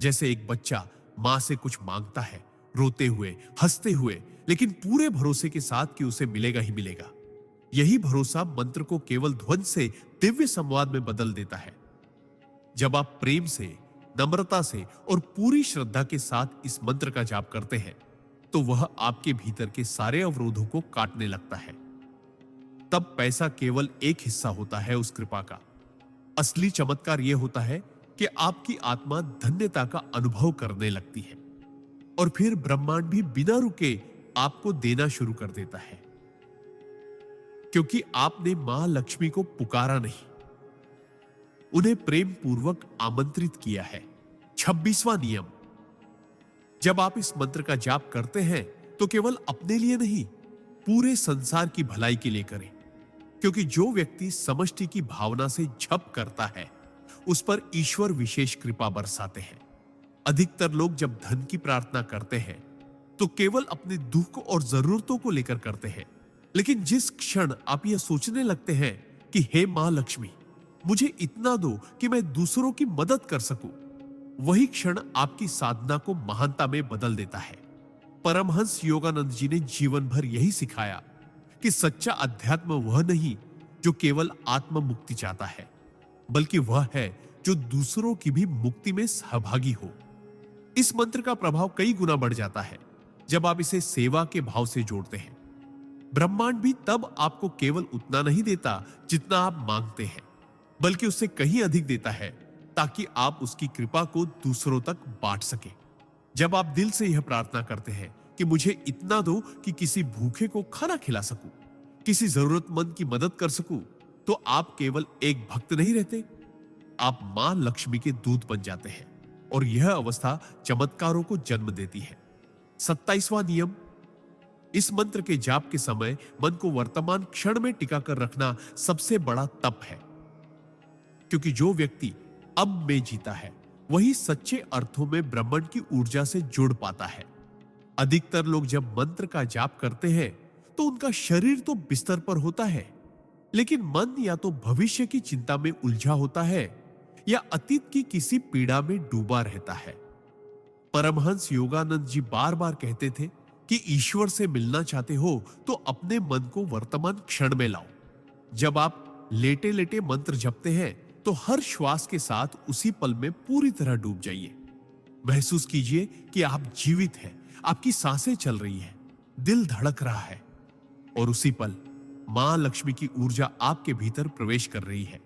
जैसे एक बच्चा मां से कुछ मांगता है, रोते हुए, हंसते हुए, लेकिन पूरे भरोसे के साथ कि उसे मिलेगा ही मिलेगा। यही भरोसा मंत्र को केवल ध्वनि से दिव्य संवाद में बदल देता है। जब आप प्रेम से, नम्रता से और पूरी श्रद्धा के साथ इस मंत्र का जाप करते हैं तो वह आपके भीतर के सारे अवरोधों को काटने लगता है। तब पैसा केवल एक हिस्सा होता है उस कृपा का। असली चमत्कार यह होता है कि आपकी आत्मा धन्यता का अनुभव करने लगती है और फिर ब्रह्मांड भी बिना रुके आपको देना शुरू कर देता है, क्योंकि आपने मां लक्ष्मी को पुकारा नहीं, उन्हें प्रेम पूर्वक आमंत्रित किया है। 26वां नियम, जब आप इस मंत्र का जाप करते हैं तो केवल अपने लिए नहीं, पूरे संसार की भलाई के लिए करें, क्योंकि जो व्यक्ति समष्टि की भावना से जप करता है उस पर ईश्वर विशेष कृपा बरसाते हैं। अधिकतर लोग जब धन की प्रार्थना करते हैं तो केवल अपने दुख और जरूरतों को लेकर करते हैं, लेकिन जिस क्षण आप यह सोचने लगते हैं कि हे मां लक्ष्मी, मुझे इतना दो कि मैं दूसरों की मदद कर सकूं, वही क्षण आपकी साधना को महानता में बदल देता है। परमहंस योगानंद जी ने जीवन भर यही सिखाया कि सच्चा अध्यात्म वह नहीं जो केवल आत्म मुक्ति चाहता है, बल्कि वह है जो दूसरों की भी मुक्ति में सहभागी हो। इस मंत्र का प्रभाव कई गुना बढ़ जाता है जब आप इसे सेवा के भाव से जोड़ते हैं। ब्रह्मांड भी तब आपको केवल उतना नहीं देता जितना आप मांगते हैं, बल्कि उससे कहीं अधिक देता है, ताकि आप उसकी कृपा को दूसरों तक बांट सके। जब आप दिल से यह प्रार्थना करते हैं कि मुझे इतना दो कि किसी भूखे को खाना खिला सकूं, किसी जरूरतमंद की मदद कर सकूं, तो आप केवल एक भक्त नहीं रहते, आप मां लक्ष्मी के दूत बन जाते हैं। और यह अवस्था चमत्कारों को जन्म देती है। 27वां नियम, इस मंत्र के जाप के समय मन को वर्तमान क्षण में टिका कर रखना सबसे बड़ा तप है, क्योंकि जो व्यक्ति अब में जीता है वही सच्चे अर्थों में ब्रह्मांड की ऊर्जा से जुड़ पाता है। अधिकतर लोग जब मंत्र का जाप करते हैं तो उनका शरीर तो बिस्तर पर होता है, लेकिन मन या तो भविष्य की चिंता में उलझा होता है या अतीत की किसी पीड़ा में डूबा रहता है। परमहंस योगानंद जी बार बार कहते थे कि ईश्वर से मिलना चाहते हो तो अपने मन को वर्तमान क्षण में लाओ। जब आप लेटे लेटे मंत्र जपते हैं तो हर श्वास के साथ उसी पल में पूरी तरह डूब जाइए। महसूस कीजिए कि आप जीवित हैं, आपकी सांसें चल रही हैं, दिल धड़क रहा है और उसी पल मां लक्ष्मी की ऊर्जा आपके भीतर प्रवेश कर रही है।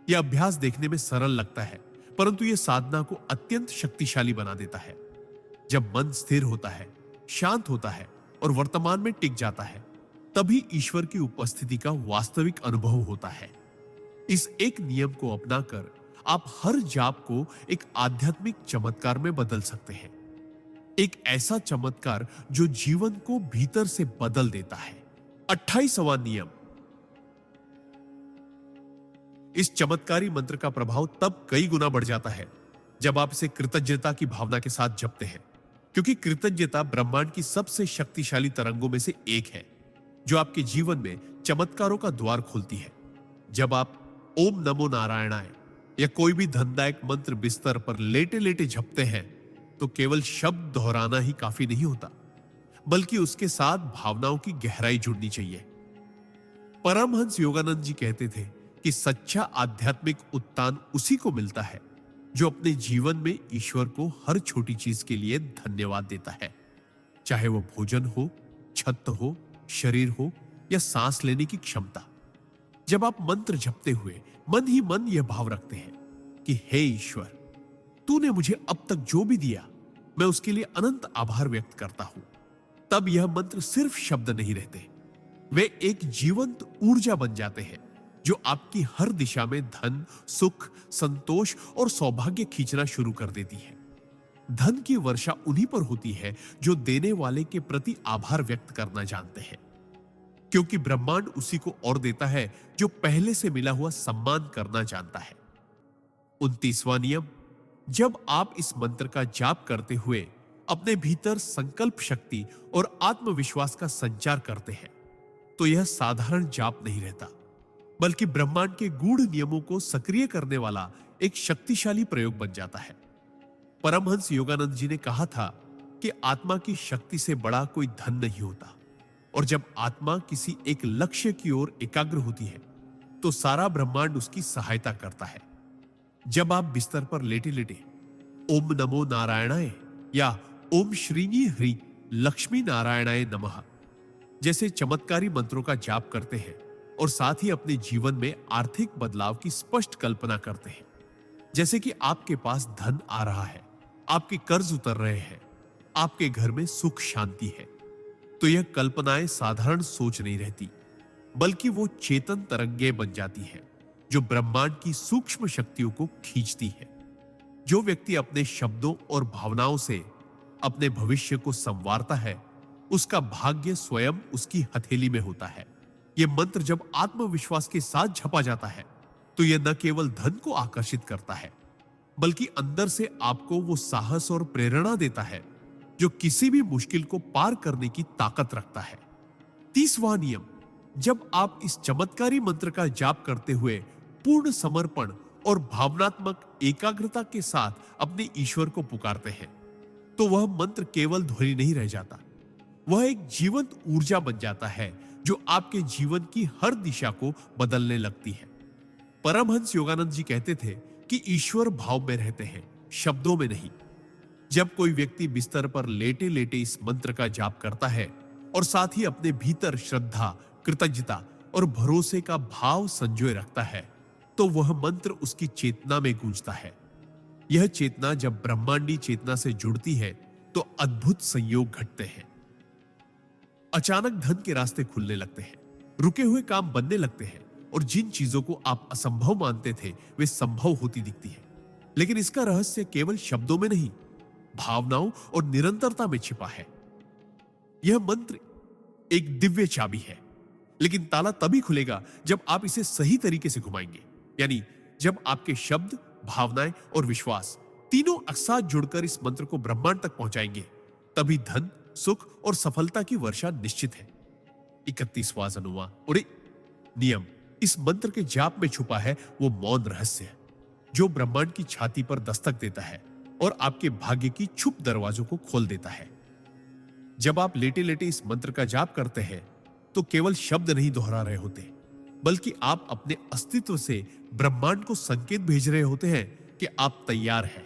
यह अभ्यास देखने में सरल लगता है, परंतु यह साधना को अत्यंत शक्तिशाली बना देता है। जब मन स्थिर होता है, शांत होता है और वर्तमान में टिक जाता है, तभी ईश्वर की उपस्थिति का वास्तविक अनुभव होता है। इस एक नियम को अपनाकर आप हर जाप को एक आध्यात्मिक चमत्कार में बदल सकते हैं, एक ऐसा चमत्कार जो जीवन को भीतर से बदल देता है। 28वां नियम, इस चमत्कारी मंत्र का प्रभाव तब कई गुना बढ़ जाता है जब आप इसे कृतज्ञता की भावना के साथ जपते हैं, क्योंकि कृतज्ञता ब्रह्मांड की सबसे शक्तिशाली तरंगों में से एक है जो आपके जीवन में चमत्कारों का द्वार खोलती है। जब आप ओम नमो नारायणाय या कोई भी धनदायक मंत्र बिस्तर पर लेटे लेटे जपते हैं तो केवल शब्द दोहराना ही काफी नहीं होता, बल्कि उसके साथ भावनाओं की गहराई जुड़नी चाहिए। परमहंस योगानंद जी कहते थे कि सच्चा आध्यात्मिक उत्थान उसी को मिलता है जो अपने जीवन में ईश्वर को हर छोटी चीज के लिए धन्यवाद देता है, चाहे वो भोजन हो, छत हो, शरीर हो या सांस लेने की क्षमता। जब आप मंत्र जपते हुए मन ही मन यह भाव रखते हैं कि हे ईश्वर, तूने मुझे अब तक जो भी दिया मैं उसके लिए अनंत आभार व्यक्त करता हूं, तब यह मंत्र सिर्फ शब्द नहीं रहते, वे एक जीवंत ऊर्जा बन जाते हैं जो आपकी हर दिशा में धन, सुख, संतोष और सौभाग्य खींचना शुरू कर देती है। धन की वर्षा उन्हीं पर होती है जो देने वाले के प्रति आभार व्यक्त करना जानते हैं, क्योंकि ब्रह्मांड उसी को और देता है जो पहले से मिला हुआ सम्मान करना जानता है। 29वां नियम, जब आप इस मंत्र का जाप करते हुए अपने भीतर संकल्प शक्ति और आत्मविश्वास का संचार करते हैं तो यह साधारण जाप नहीं रहता, बल्कि ब्रह्मांड के गूढ़ नियमों को सक्रिय करने वाला एक शक्तिशाली प्रयोग बन जाता है। परमहंस योगानंद जी ने कहा था कि आत्मा की शक्ति से बड़ा कोई धन नहीं होता, और जब आत्मा किसी एक लक्ष्य की ओर एकाग्र होती है तो सारा ब्रह्मांड उसकी सहायता करता है। जब आप बिस्तर पर लेटे लेटे ओम नमो नारायणाय या ओम श्रीनी हरि लक्ष्मी नारायणाय नमः जैसे चमत्कारी मंत्रों का जाप करते हैं और साथ ही अपने जीवन में आर्थिक बदलाव की स्पष्ट कल्पना करते हैं, जैसे कि आपके पास धन आ रहा है, आपके कर्ज उतर रहे हैं, आपके घर में सुख शांति है, तो यह कल्पनाएं साधारण सोच नहीं रहती, बल्कि वो चेतन तरंगें बन जाती हैं जो ब्रह्मांड की सूक्ष्म शक्तियों को खींचती है। जो व्यक्ति अपने शब्दों और भावनाओं से अपने भविष्य को संवारता है, उसका भाग्य स्वयं उसकी हथेली में होता है। यह मंत्र जब आत्मविश्वास के साथ झपा जाता है तो यह न केवल धन को आकर्षित करता है, बल्कि अंदर से आपको वो साहस और प्रेरणा देता है जो किसी भी मुश्किल को पार करने की ताकत रखता है। 30वां नियम, जब आप इस चमत्कारी मंत्र का जाप करते हुए पूर्ण समर्पण और भावनात्मक एकाग्रता के साथ अपने ईश्वर को पुकारते हैं तो वह मंत्र केवल ध्वनि नहीं रह जाता, वह एक जीवंत ऊर्जा बन जाता है जो आपके जीवन की हर दिशा को बदलने लगती है। परमहंस योगानंद जी कहते थे कि ईश्वर भाव में रहते हैं, शब्दों में नहीं। जब कोई व्यक्ति बिस्तर पर लेटे लेटे इस मंत्र का जाप करता है और साथ ही अपने भीतर श्रद्धा, कृतज्ञता और भरोसे का भाव संजोए रखता है, तो वह मंत्र उसकी चेतना में गूंजता है। यह चेतना जब ब्रह्मांडी चेतना से जुड़ती है तो अद्भुत संयोग घटते हैं। अचानक धन के रास्ते खुलने लगते हैं, रुके हुए काम बनने लगते हैं और जिन चीजों को आप असंभव मानते थे वे संभव होती दिखती है। लेकिन इसका रहस्य केवल शब्दों में नहीं, भावनाओं और निरंतरता में छिपा है। यह मंत्र एक दिव्य चाबी है, लेकिन ताला तभी खुलेगा जब आप इसे सही तरीके से घुमाएंगे, यानी जब आपके शब्द, भावनाएं और विश्वास तीनों एक साथ जुड़कर इस मंत्र को ब्रह्मांड तक पहुंचाएंगे, तभी धन, सुख और सफलता की वर्षा निश्चित है। 31वां अनुवाद और नियम इस मंत्र के जाप में छुपा है वो मौन रहस्य है जो ब्रह्मांड की छाती पर दस्तक देता है और आपके भाग्य की छुप दरवाजों को खोल देता है। जब आप लेटे लेटे इस मंत्र का जाप करते हैं तो केवल शब्द नहीं दोहरा रहे होते, बल्कि आप अपने अस्तित्व से ब्रह्मांड को संकेत भेज रहे होते हैं कि आप तैयार हैं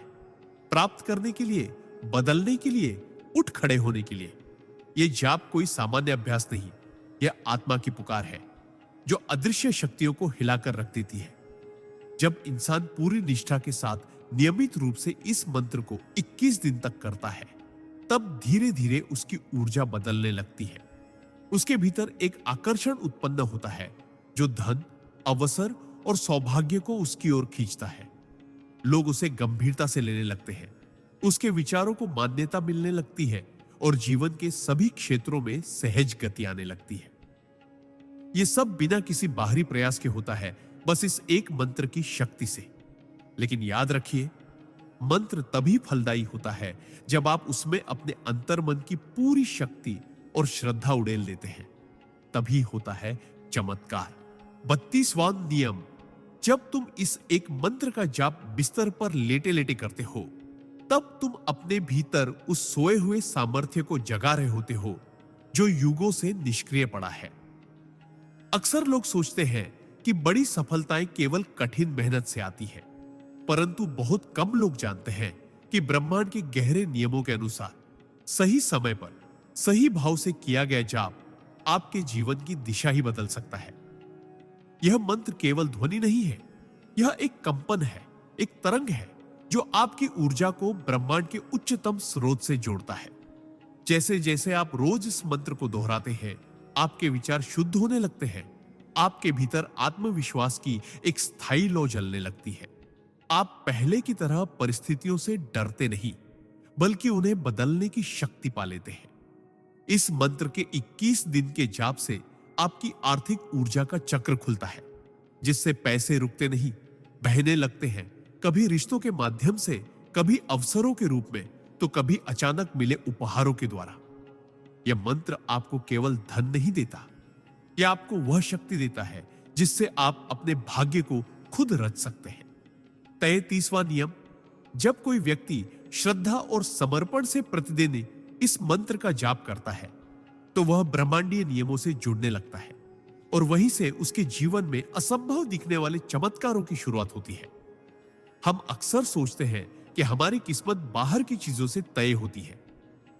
प्राप्त करने के लिए, बदलने के लिए, उठ खड़े होने के लिए। यह जाप कोई सामान्य अभ्यास नहीं, यह आत्मा की पुकार है जो अदृश्य शक्तियों को हिलाकर रख देती है। जब इंसान पूरी निष्ठा के साथ नियमित रूप से इस मंत्र को 21 दिन तक करता है, तब धीरे धीरे उसकी ऊर्जा बदलने लगती है। उसके भीतर एक आकर्षण उत्पन्न होता है जो धन, अवसर और सौभाग्य को उसकी ओर खींचता है। लोग उसे गंभीरता से लेने लगते हैं, उसके विचारों को मान्यता मिलने लगती है और जीवन के सभी क्षेत्रों में सहज गति आने लगती है। यह सब बिना किसी बाहरी प्रयास के होता है, बस इस एक मंत्र की शक्ति से। लेकिन याद रखिए, मंत्र तभी फलदायी होता है जब आप उसमें अपने अंतर्मन की पूरी शक्ति और श्रद्धा उड़ेल देते हैं, तभी होता है चमत्कार। 32वां नियम, जब तुम इस एक मंत्र का जाप बिस्तर पर लेटे लेटे करते हो, तब तुम अपने भीतर उस सोए हुए सामर्थ्य को जगा रहे होते हो जो युगों से निष्क्रिय पड़ा है। अक्सर लोग सोचते हैं कि बड़ी सफलताएं केवल कठिन मेहनत से आती है, परंतु बहुत कम लोग जानते हैं कि ब्रह्मांड के गहरे नियमों के अनुसार सही समय पर सही भाव से किया गया जाप आपके जीवन की दिशा ही बदल सकता है। यह मंत्र केवल ध्वनि नहीं है, यह एक कंपन है, एक तरंग है जो आपकी ऊर्जा को ब्रह्मांड के उच्चतम स्रोत से जोड़ता है। जैसे जैसे आप रोज इस मंत्र को दोहराते हैं, आपके विचार शुद्ध होने लगते हैं, आपके भीतर आत्मविश्वास की एक स्थायी लौ जलने लगती है। आप पहले की तरह परिस्थितियों से डरते नहीं, बल्कि उन्हें बदलने की शक्ति पा लेते हैं। इस मंत्र के 21 दिन के जाप से आपकी आर्थिक ऊर्जा का चक्र खुलता है, जिससे पैसे रुकते नहीं, बहने लगते हैं, कभी रिश्तों के माध्यम से, कभी अवसरों के रूप में, तो कभी अचानक मिले उपहारों के द्वारा। यह मंत्र आपको केवल धन नहीं देता, यह आपको वह शक्ति देता है जिससे आप अपने भाग्य को खुद रच सकते हैं। 33वां नियम, जब कोई व्यक्ति श्रद्धा और समर्पण से प्रतिदिन इस मंत्र का जाप करता है, तो वह ब्रह्मांडीय नियमों से जुड़ने लगता है और वहीं से उसके जीवन में असंभव दिखने वाले चमत्कारों की शुरुआत होती है। हम अक्सर सोचते हैं कि हमारी किस्मत बाहर की चीजों से तय होती है,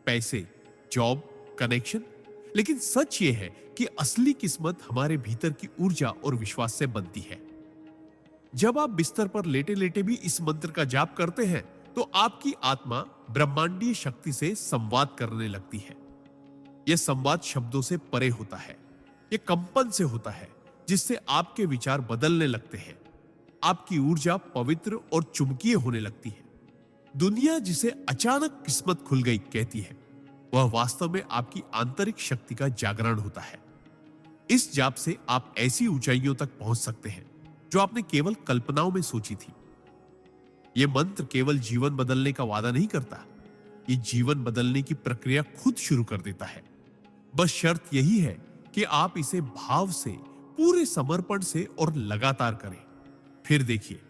पैसे, जॉब, कनेक्शन, लेकिन सच यह है कि असली किस्मत हमारे भीतर की ऊर्जा और विश्वास से बनती है। जब आप बिस्तर पर लेटे लेटे भी इस मंत्र का जाप करते हैं, तो आपकी आत्मा ब्रह्मांडीय शक्ति से संवाद करने लगती है। यह संवाद शब्दों से परे होता है, यह कंपन से होता है, जिससे आपके विचार बदलने लगते हैं, आपकी ऊर्जा पवित्र और चुंबकीय होने लगती है। दुनिया जिसे अचानक किस्मत खुल गई कहती है, वह वास्तव में आपकी आंतरिक शक्ति का जागरण होता है। इस जाप से आप ऐसी ऊंचाइयों तक पहुंच सकते हैं जो आपने केवल कल्पनाओं में सोची थी। यह मंत्र केवल जीवन बदलने का वादा नहीं करता, यह जीवन बदलने की प्रक्रिया खुद शुरू कर देता है। बस शर्त यही है कि आप इसे भाव से, पूरे समर्पण से और लगातार करें। फिर देखिए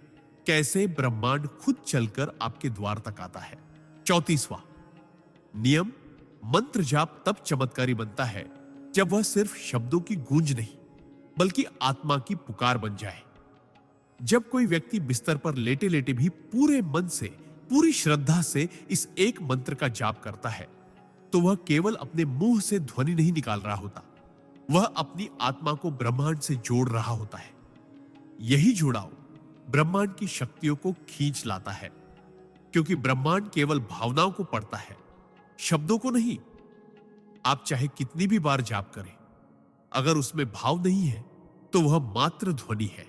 कैसे ब्रह्मांड खुद चलकर आपके द्वार तक आता है। 34वां नियम, मंत्र जाप तब चमत्कारी बनता है जब वह सिर्फ शब्दों की गूंज नहीं, बल्कि आत्मा की पुकार बन जाए। जब कोई व्यक्ति बिस्तर पर लेटे लेटे भी पूरे मन से पूरी श्रद्धा से इस एक मंत्र का जाप करता है, तो वह केवल अपने मुंह से ध्वनि नहीं निकाल रहा होता, वह अपनी आत्मा को ब्रह्मांड से जोड़ रहा होता है। यही जुड़ाव ब्रह्मांड की शक्तियों को खींच लाता है, क्योंकि ब्रह्मांड केवल भावनाओं को पढ़ता है, शब्दों को नहीं। आप चाहे कितनी भी बार जाप करें, अगर उसमें भाव नहीं है तो वह मात्र ध्वनि है।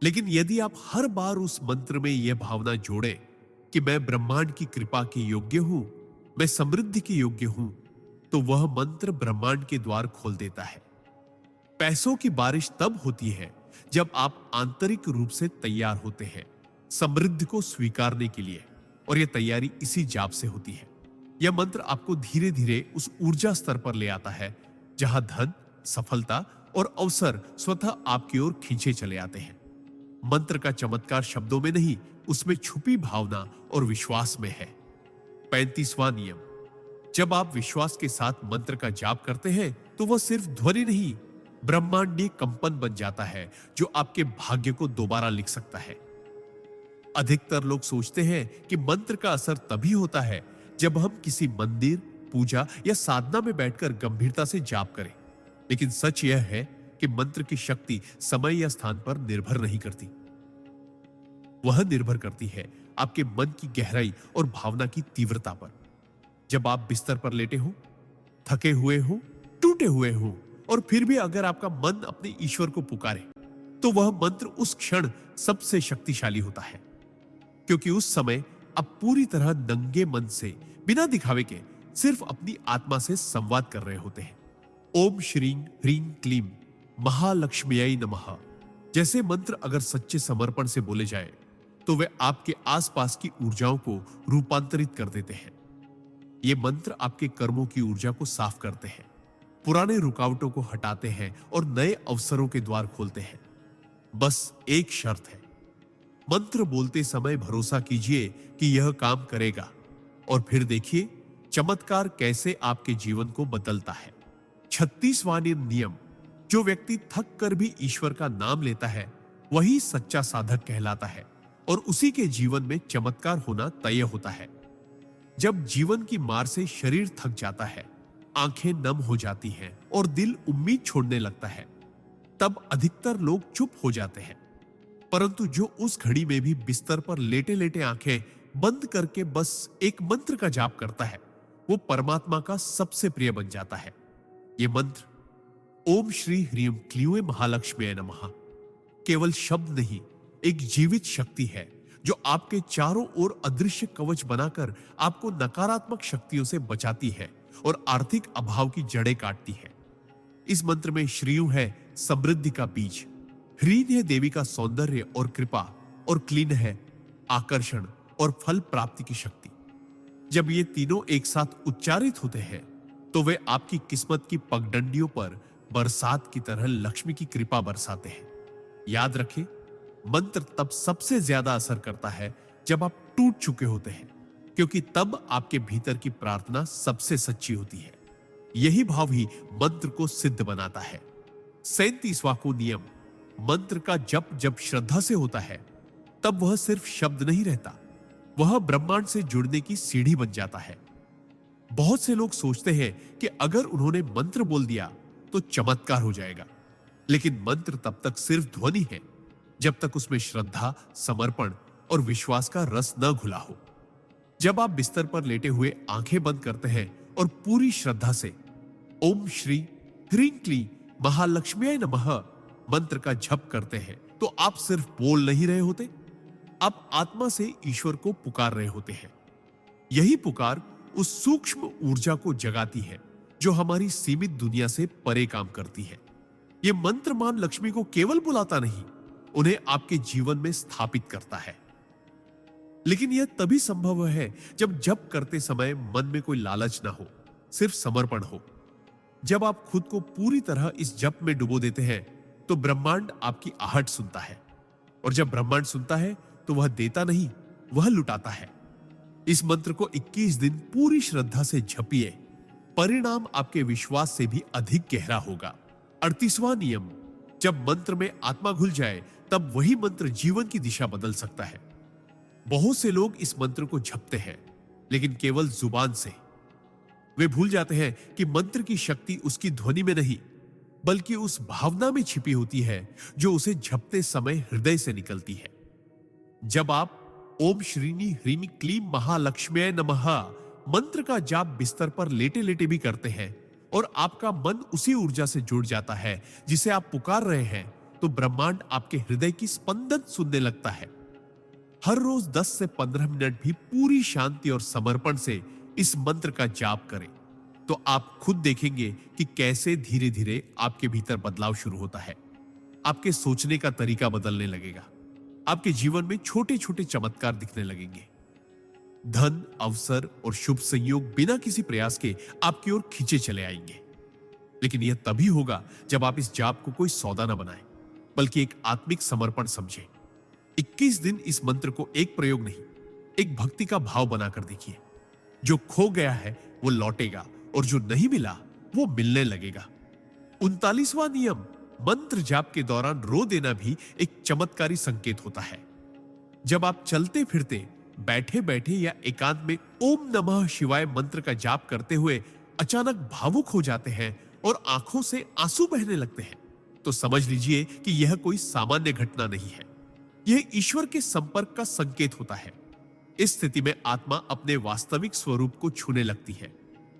लेकिन यदि आप हर बार उस मंत्र में यह भावना जोड़े कि मैं ब्रह्मांड की कृपा के योग्य हूं, मैं समृद्धि के योग्य हूं, तो वह मंत्र ब्रह्मांड के द्वार खोल देता है। पैसों की बारिश तब होती है जब आप आंतरिक रूप से तैयार होते हैं समृद्धि को स्वीकारने के लिए, और यह तैयारी इसी जाप से होती है। यह मंत्र आपको धीरे धीरे उस ऊर्जा स्तर पर ले आता है जहां धन, सफलता और अवसर स्वतः आपकी ओर खींचे चले आते हैं। मंत्र का चमत्कार शब्दों में नहीं, उसमें छुपी भावना और विश्वास में है। 35वां नियम, जब आप विश्वास के साथ मंत्र का जाप करते हैं तो वह सिर्फ ध्वनि नहीं, ब्रह्मांडीय कंपन बन जाता है जो आपके भाग्य को दोबारा लिख सकता है। अधिकतर लोग सोचते हैं कि मंत्र का असर तभी होता है जब हम किसी मंदिर, पूजा या साधना में बैठकर गंभीरता से जाप करें। लेकिन सच यह है कि मंत्र की शक्ति समय या स्थान पर निर्भर नहीं करती, वह निर्भर करती है आपके मन की गहराई और भावना की तीव्रता पर। जब आप बिस्तर पर लेटे हो, थके हुए हो, टूटे हुए हो, और फिर भी अगर आपका मन अपने ईश्वर को पुकारे, तो वह मंत्र उस क्षण सबसे शक्तिशाली होता है, क्योंकि उस समय आप पूरी तरह नंगे मन से, बिना दिखावे के, सिर्फ अपनी आत्मा से संवाद कर रहे होते हैं। ओम श्रीं ह्रीं क्लीं महालक्ष्म्यै नमः जैसे मंत्र अगर सच्चे समर्पण से बोले जाए तो वे आपके आसपास की ऊर्जाओं को रूपांतरित कर देते हैं। ये मंत्र आपके कर्मों की ऊर्जा को साफ करते हैं, पुराने रुकावटों को हटाते हैं और नए अवसरों के द्वार खोलते हैं। बस एक शर्त है, मंत्र बोलते समय भरोसा कीजिए कि यह काम करेगा, और फिर देखिए चमत्कार कैसे आपके जीवन को बदलता है। 36वां नियम, जो व्यक्ति थक कर भी ईश्वर का नाम लेता है वही सच्चा साधक कहलाता है, और उसी के जीवन में चमत्कार होना तय होता है। जब जीवन की मार से शरीर थक जाता है, आंखें नम हो जाती हैं और दिल उम्मीद छोड़ने लगता है, तब अधिकतर लोग चुप हो जाते हैं। परंतु जो उस घड़ी में भी बिस्तर पर लेटे लेटे आंखें बंद करके बस एक मंत्र का जाप करता है, वो परमात्मा का सबसे प्रिय बन जाता है। ये मंत्र ओम श्री ह्रीं क्लीं महालक्ष्म्यै नमः केवल शब्द नहीं, एक जीवित शक्ति है जो आपके चारों ओर अदृश्य कवच बनाकर आपको नकारात्मक शक्तियों से बचाती है और आर्थिक अभाव की जड़ें काटती है। इस मंत्र में श्रीयु है समृद्धि का बीज, ह्रीं है देवी का सौंदर्य और कृपा, और क्लीन है आकर्षण और फल प्राप्ति की शक्ति। जब ये तीनों एक साथ उच्चारित होते हैं तो वे आपकी किस्मत की पगडंडियों पर बरसात की तरह लक्ष्मी की कृपा बरसाते हैं। याद रखें, मंत्र तब सबसे ज्यादा असर करता है जब आप टूट चुके होते हैं, क्योंकि तब आपके भीतर की प्रार्थना सबसे सच्ची होती है। यही भाव ही मंत्र को सिद्ध बनाता है। 37वां नियम, मंत्र का जप जब श्रद्धा से होता है तब वह सिर्फ शब्द नहीं रहता, वह ब्रह्मांड से जुड़ने की सीढ़ी बन जाता है। बहुत से लोग सोचते हैं कि अगर उन्होंने मंत्र बोल दिया तो चमत्कार हो जाएगा, लेकिन मंत्र तब तक सिर्फ ध्वनि है जब तक उसमें श्रद्धा, समर्पण और विश्वास का रस न घुला हो। जब आप बिस्तर पर लेटे हुए आंखें बंद करते हैं और पूरी श्रद्धा से ओम श्री ह्रीं क्लीं महालक्ष्म्यै नमः मंत्र का जप करते हैं, तो आप सिर्फ बोल नहीं रहे होते, आप आत्मा से ईश्वर को पुकार रहे होते हैं। यही पुकार उस सूक्ष्म ऊर्जा को जगाती है जो हमारी सीमित दुनिया से परे काम करती है। यह मंत्र मां लक्ष्मी को केवल बुलाता नहीं, उन्हें आपके जीवन में स्थापित करता है। लेकिन यह तभी संभव है जब जप करते समय मन में कोई लालच ना हो, सिर्फ समर्पण हो। जब आप खुद को पूरी तरह इस जप में डुबो देते हैं तो ब्रह्मांड आपकी आहट सुनता है, और जब ब्रह्मांड सुनता है तो वह देता नहीं, वह लुटाता है। इस मंत्र को 21 दिन पूरी श्रद्धा से जपिए, परिणाम आपके विश्वास से भी अधिक गहरा होगा। 38वां नियम, जब मंत्र में आत्मा घुल जाए तब वही मंत्र जीवन की दिशा बदल सकता है। बहुत से लोग इस मंत्र को जपते हैं, लेकिन केवल जुबान से। वे भूल जाते हैं कि मंत्र की शक्ति उसकी ध्वनि में नहीं, बल्कि उस भावना में छिपी होती है जो उसे जपते समय हृदय से निकलती है। जब आप ओम श्रीनी ह्रीमी क्लीम महालक्ष्म्यै नमः मंत्र का जाप बिस्तर पर लेटे लेटे भी करते हैं और आपका मन उसी ऊर्जा से जुड़ जाता है जिसे आप पुकार रहे हैं, तो ब्रह्मांड आपके हृदय की स्पंदन सुनने लगता है। हर रोज 10 से 15 मिनट भी पूरी शांति और समर्पण से इस मंत्र का जाप करें, तो आप खुद देखेंगे कि कैसे धीरे धीरे आपके भीतर बदलाव शुरू होता है। आपके सोचने का तरीका बदलने लगेगा। आपके जीवन में छोटे छोटे चमत्कार दिखने लगेंगे। धन, अवसर और शुभ संयोग बिना किसी प्रयास के आपकी ओर खींचे चले आएंगे। लेकिन यह तभी होगा जब आप इस जाप को कोई सौदा न बनाएं, बल्कि एक आत्मिक समर्पण समझें। 21 दिन इस मंत्र को एक प्रयोग नहीं, एक भक्ति का भाव बनाकर देखिए। जो खो गया है वो लौटेगा और जो नहीं मिला वो मिलने लगेगा। 39वां नियम, मंत्र जाप के दौरान रो देना भी एक चमत्कारी संकेत होता है। जब आप चलते फिरते, बैठे बैठे या एकांत में ओम नमः शिवाय मंत्र का जाप करते हुए अचानक भावुक हो जाते हैं और आंखों से आंसू बहने लगते हैं, तो समझ लीजिए कि यह कोई सामान्य घटना नहीं है। यह ईश्वर के संपर्क का संकेत होता है। इस स्थिति में आत्मा अपने वास्तविक स्वरूप को छूने लगती है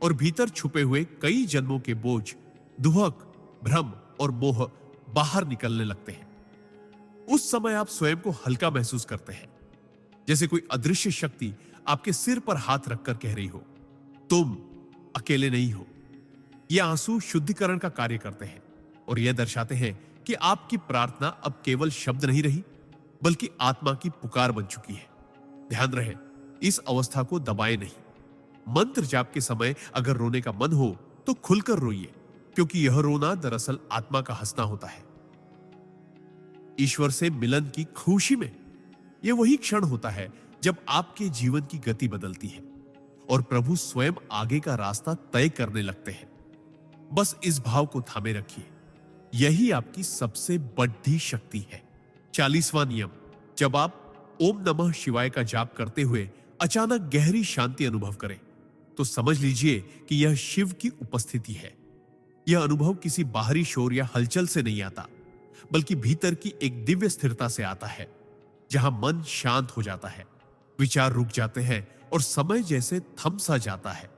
और भीतर छुपे हुए कई जन्मों के बोझ, दुहक, भ्रम और मोह बाहर निकलने लगते हैं। उस समय आप स्वयं को हल्का महसूस करते हैं, जैसे कोई अदृश्य शक्ति आपके सिर पर हाथ रखकर कह रही हो, तुम अकेले नहीं हो। ये आंसू शुद्धिकरण का कार्य करते हैं और यह दर्शाते हैं कि आपकी प्रार्थना अब केवल शब्द नहीं रही, बल्कि आत्मा की पुकार बन चुकी है। ध्यान रहे, इस अवस्था को दबाए नहीं। मंत्र जाप के समय अगर रोने का मन हो तो खुलकर रोइए, क्योंकि यह रोना दरअसल आत्मा का हंसना होता है। ईश्वर से मिलन की खुशी में यह वही क्षण होता है जब आपके जीवन की गति बदलती है और प्रभु स्वयं आगे का रास्ता तय करने लगते हैं। बस इस भाव को थामे रखिए, यही आपकी सबसे बड़ी शक्ति है। 40वां नियम, जब आप ओम नमः शिवाय का जाप करते हुए अचानक गहरी शांति अनुभव करें, तो समझ लीजिए कि यह शिव की उपस्थिति है। यह अनुभव किसी बाहरी शोर या हलचल से नहीं आता, बल्कि भीतर की एक दिव्य स्थिरता से आता है, जहां मन शांत हो जाता है, विचार रुक जाते हैं और समय जैसे थम सा जाता है।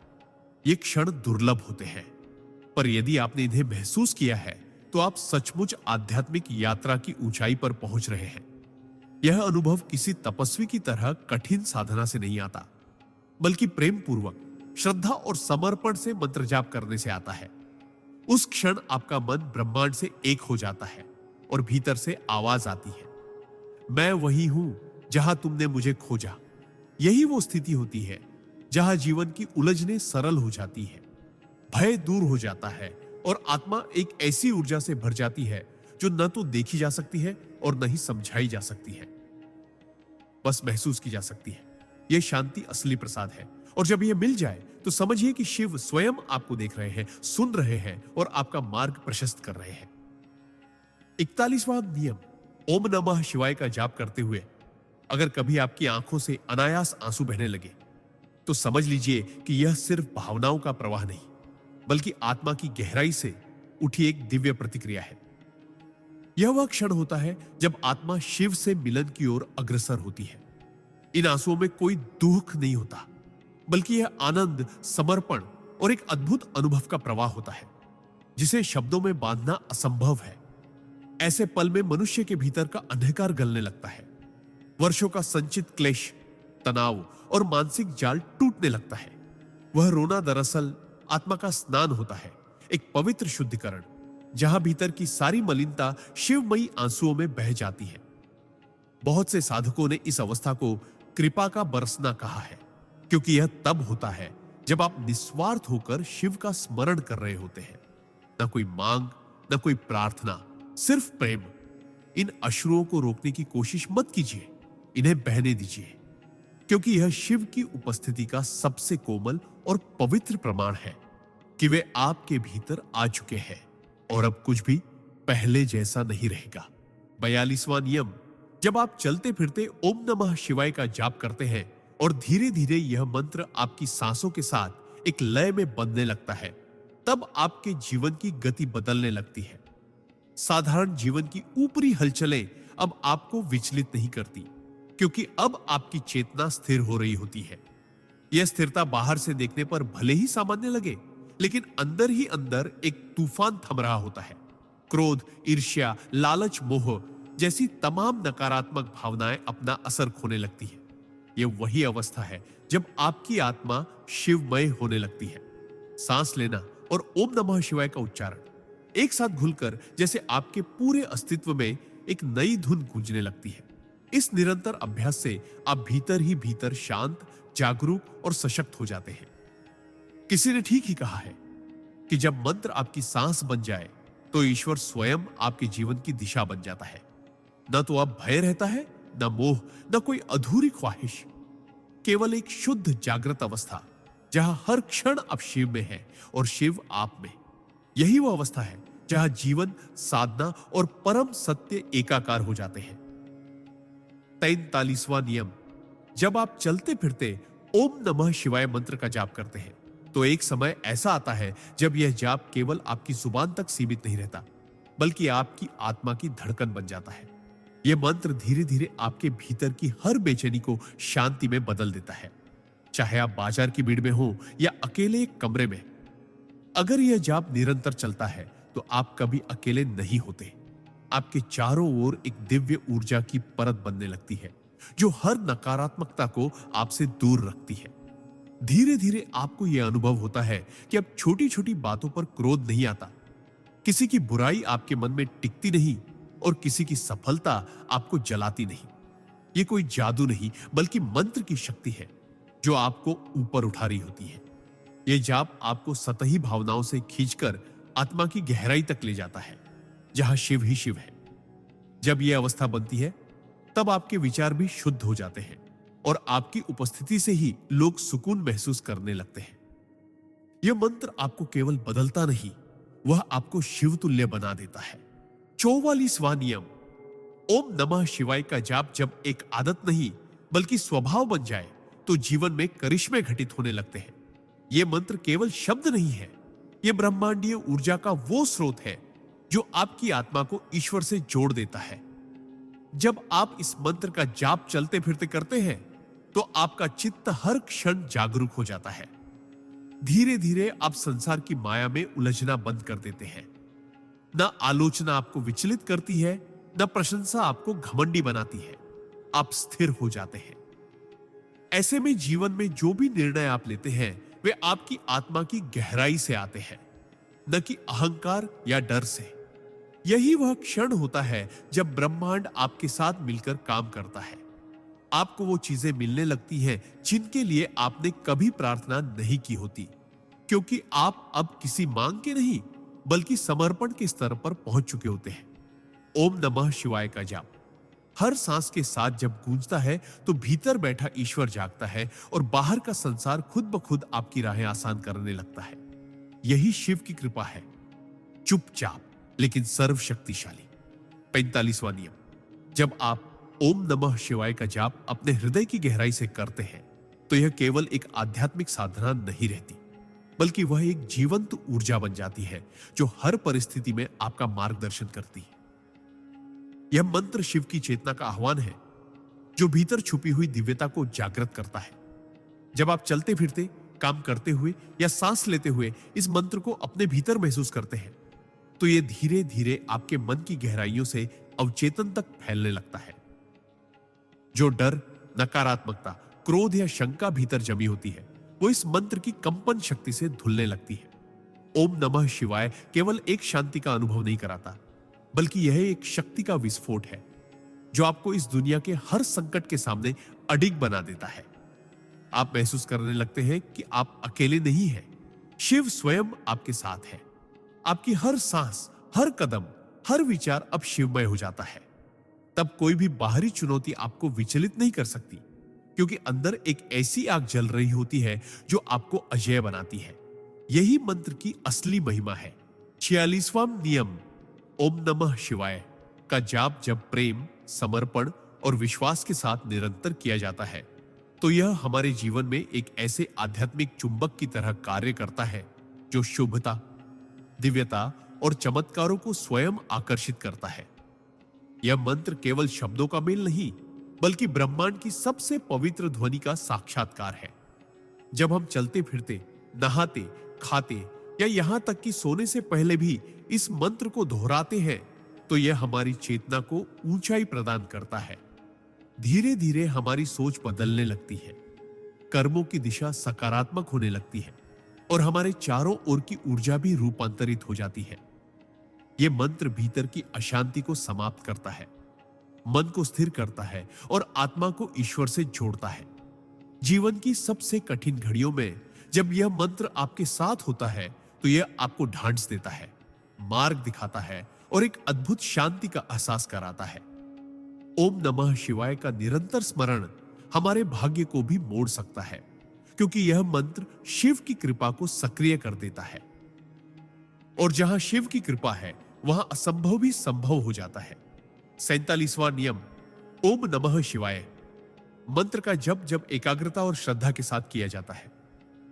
ये क्षण दुर्लभ होते हैं, पर यदि आपने इन्हें महसूस किया है तो आप सचमुच आध्यात्मिक यात्रा की ऊंचाई पर पहुंच रहे हैं। यह अनुभव किसी तपस्वी की तरह कठिन साधना से नहीं आता, बल्कि प्रेम पूर्वक, श्रद्धा और समर्पण से मंत्र जाप करने से आता है। उस क्षण आपका मन ब्रह्मांड से एक हो जाता है और भीतर से आवाज आती है, मैं वही हूं जहां तुमने मुझे खोजा। यही वो स्थिति होती है जहां जीवन की उलझनें सरल हो जाती है, भय दूर हो जाता है और आत्मा एक ऐसी ऊर्जा से भर जाती है जो न तो देखी जा सकती है और न ही समझाई जा सकती है, बस महसूस की जा सकती है। यह शांति असली प्रसाद है, और जब यह मिल जाए तो समझिए कि शिव स्वयं आपको देख रहे हैं, सुन रहे हैं और आपका मार्ग प्रशस्त कर रहे हैं। 41वां नियम, ओम नमः शिवाय का जाप करते हुए अगर कभी आपकी आंखों से अनायास आंसू बहने लगे, तो समझ लीजिए कि यह सिर्फ भावनाओं का प्रवाह नहीं, बल्कि आत्मा की गहराई से उठी एक दिव्य प्रतिक्रिया है। यह वह क्षण होता है जब आत्मा शिव से मिलन की ओर अग्रसर होती है। इन आंसुओं में कोई दुख नहीं होता, बल्कि यह आनंद, समर्पण और एक अद्भुत अनुभव का प्रवाह होता है, जिसे शब्दों में बांधना असंभव है। ऐसे पल में मनुष्य के भीतर का अंधकार गलने लगता है। वर्षों का संचित क्लेश, तनाव और मानसिक जाल टूटने लगता है। वह रोना दरअसल आत्मा का स्नान होता है, एक पवित्र शुद्धिकरण, जहां भीतर की सारी मलिनता शिवमयी आंसुओं में बह जाती है। बहुत से साधकों ने इस अवस्था को कृपा का बरसना कहा है, क्योंकि यह तब होता है जब आप निस्वार्थ होकर शिव का स्मरण कर रहे होते हैं। न कोई मांग, न कोई प्रार्थना, सिर्फ प्रेम। इन अश्रुओं को रोकने की कोशिश मत कीजिए, इन्हें बहने दीजिए, क्योंकि यह शिव की उपस्थिति का सबसे कोमल और पवित्र प्रमाण है कि वे आपके भीतर आ चुके हैं और अब कुछ भी पहले जैसा नहीं रहेगा। 42वां नियम, जब आप चलते फिरते ओम नमः शिवाय का जाप करते हैं और धीरे धीरे यह मंत्र आपकी सांसों के साथ एक लय में बंधने लगता है, तब आपके जीवन की गति बदलने लगती है। साधारण जीवन की ऊपरी हलचलें अब आपको विचलित नहीं करती, क्योंकि अब आपकी चेतना स्थिर हो रही होती है। यह स्थिरता बाहर से देखने पर भले ही सामान्य लगे, लेकिन अंदर ही अंदर एक तूफान थम रहा होता है। क्रोध, ईर्ष्या, लालच, मोह जैसी तमाम नकारात्मक भावनाएं अपना असर खोने लगती है। यह वही अवस्था है जब आपकी आत्मा शिवमय होने लगती है। सांस लेना और ओम नमः शिवाय का उच्चारण एक साथ घुलकर जैसे आपके पूरे अस्तित्व में एक नई धुन गूंजने लगती है। इस निरंतर अभ्यास से आप भीतर ही भीतर शांत, जागरूक और सशक्त हो जाते हैं। किसी ने ठीक ही कहा है कि जब मंत्र आपकी सांस बन जाए तो ईश्वर स्वयं आपके जीवन की दिशा बन जाता है। न तो अब भय रहता है, न मोह, न कोई अधूरी ख्वाहिश, केवल एक शुद्ध जागृत अवस्था जहां हर क्षण अब शिव में है और शिव आप में। यही वो अवस्था है जहां जीवन, साधना और परम सत्य एकाकार हो जाते हैं। 43वां नियम, जब आप चलते फिरते ओम नमः शिवाय मंत्र का जाप करते हैं तो एक समय ऐसा आता है जब यह जाप केवल आपकी जुबान तक सीमित नहीं रहता, बल्कि आपकी आत्मा की धड़कन बन जाता है। यह मंत्र धीरे धीरे आपके भीतर की हर बेचैनी को शांति में बदल देता है, चाहे आप बाजार की भीड़ में हो या अकेले एक कमरे में। अगर यह जाप निरंतर चलता है तो आप कभी अकेले नहीं होते। आपके चारों ओर एक दिव्य ऊर्जा की परत बनने लगती है जो हर नकारात्मकता को आपसे दूर रखती है। धीरे धीरे आपको यह अनुभव होता है कि अब छोटी छोटी बातों पर क्रोध नहीं आता, किसी की बुराई आपके मन में टिकती नहीं और किसी की सफलता आपको जलाती नहीं। यह कोई जादू नहीं, बल्कि मंत्र की शक्ति है जो आपको ऊपर उठा रही होती है। यह जाप आपको सतही भावनाओं से खींचकर आत्मा की गहराई तक ले जाता है, जहां शिव ही शिव है। जब यह अवस्था बनती है तब आपके विचार भी शुद्ध हो जाते हैं और आपकी उपस्थिति से ही लोग सुकून महसूस करने लगते हैं। यह मंत्र आपको केवल बदलता नहीं, वह आपको शिव तुल्य बना देता है। 44वां नियम, ओम नमः शिवाय का जाप जब एक आदत नहीं बल्कि स्वभाव बन जाए तो जीवन में करिश्मे घटित होने लगते हैं। यह मंत्र केवल शब्द नहीं है, यह ब्रह्मांडीय ऊर्जा का वो स्रोत है जो आपकी आत्मा को ईश्वर से जोड़ देता है। जब आप इस मंत्र का जाप चलते फिरते करते हैं तो आपका चित्त हर क्षण जागरूक हो जाता है। धीरे धीरे आप संसार की माया में उलझना बंद कर देते हैं। न आलोचना आपको विचलित करती है, न प्रशंसा आपको घमंडी बनाती है। आप स्थिर हो जाते हैं। ऐसे में जीवन में जो भी निर्णय आप लेते हैं वे आपकी आत्मा की गहराई से आते हैं, न कि अहंकार या डर से। यही वह क्षण होता है जब ब्रह्मांड आपके साथ मिलकर काम करता है। आपको वो चीजें मिलने लगती हैं जिनके लिए आपने कभी प्रार्थना नहीं की होती, क्योंकि आप अब किसी मांग के नहीं बल्कि समर्पण के स्तर पर पहुंच चुके होते हैं। ओम नमः शिवाय का जाप हर सांस के साथ जब गूंजता है तो भीतर बैठा ईश्वर जागता है और बाहर का संसार खुद ब खुद आपकी राहें आसान करने लगता है। यही शिव की कृपा है, चुपचाप लेकिन सर्वशक्तिशाली। 45वां नियम, जब आप ओम नमः शिवाय का जाप अपने हृदय की गहराई से करते हैं तो यह केवल एक आध्यात्मिक साधना नहीं रहती, बल्कि वह एक जीवंत ऊर्जा बन जाती है जो हर परिस्थिति में आपका मार्गदर्शन करती है। यह मंत्र शिव की चेतना का आह्वान है जो भीतर छुपी हुई दिव्यता को जागृत करता है। जब आप चलते फिरते, काम करते हुए या सांस लेते हुए इस मंत्र को अपने भीतर महसूस करते हैं तो यह धीरे धीरे आपके मन की गहराइयों से अवचेतन तक फैलने लगता है। जो डर, नकारात्मकता, क्रोध या शंका भीतर जमी होती है वो इस मंत्र की कंपन शक्ति से धुलने लगती है। ओम नमः शिवाय केवल एक शांति का अनुभव नहीं कराता, बल्कि यह एक शक्ति का विस्फोट है जो आपको इस दुनिया के हर संकट के सामने अडिग बना देता है। आप महसूस करने लगते हैं कि आप अकेले नहीं हैं, शिव स्वयं आपके साथ है। आपकी हर सांस, हर कदम, हर विचार अब शिवमय हो जाता है। तब कोई भी बाहरी चुनौती आपको विचलित नहीं कर सकती, क्योंकि अंदर एक ऐसी आग जल रही होती है जो आपको अजेय बनाती है। यही मंत्र की असली महिमा है। 46वां नियम, ओम नमः शिवाय का जाप जब प्रेम, समर्पण और विश्वास के साथ निरंतर किया जाता है तो यह हमारे जीवन में एक ऐसे आध्यात्मिक चुंबक की तरह कार्य करता है जो शुभता, दिव्यता और चमत्कारों को स्वयं आकर्षित करता है। यह मंत्र केवल शब्दों का मेल नहीं, बल्कि ब्रह्मांड की सबसे पवित्र ध्वनि का साक्षात्कार है। जब हम चलते फिरते, नहाते, खाते या यहां तक कि सोने से पहले भी इस मंत्र को दोहराते हैं तो यह हमारी चेतना को ऊंचाई प्रदान करता है। धीरे धीरे हमारी सोच बदलने लगती है, कर्मों की दिशा सकारात्मक होने लगती है और हमारे चारों ओर की ऊर्जा भी रूपांतरित हो जाती है। यह मंत्र भीतर की अशांति को समाप्त करता है, मन को स्थिर करता है और आत्मा को ईश्वर से जोड़ता है। जीवन की सबसे कठिन घड़ियों में जब यह मंत्र आपके साथ होता है तो यह आपको ढांढस देता है, मार्ग दिखाता है और एक अद्भुत शांति का एहसास कराता है। ओम नमः शिवाय का निरंतर स्मरण हमारे भाग्य को भी मोड़ सकता है, क्योंकि यह मंत्र शिव की कृपा को सक्रिय कर देता है और जहां शिव की कृपा है वहां असंभव भी संभव हो जाता है। 47वां नियम ओम नमः शिवाय मंत्र का जब जब एकाग्रता और श्रद्धा के साथ किया जाता है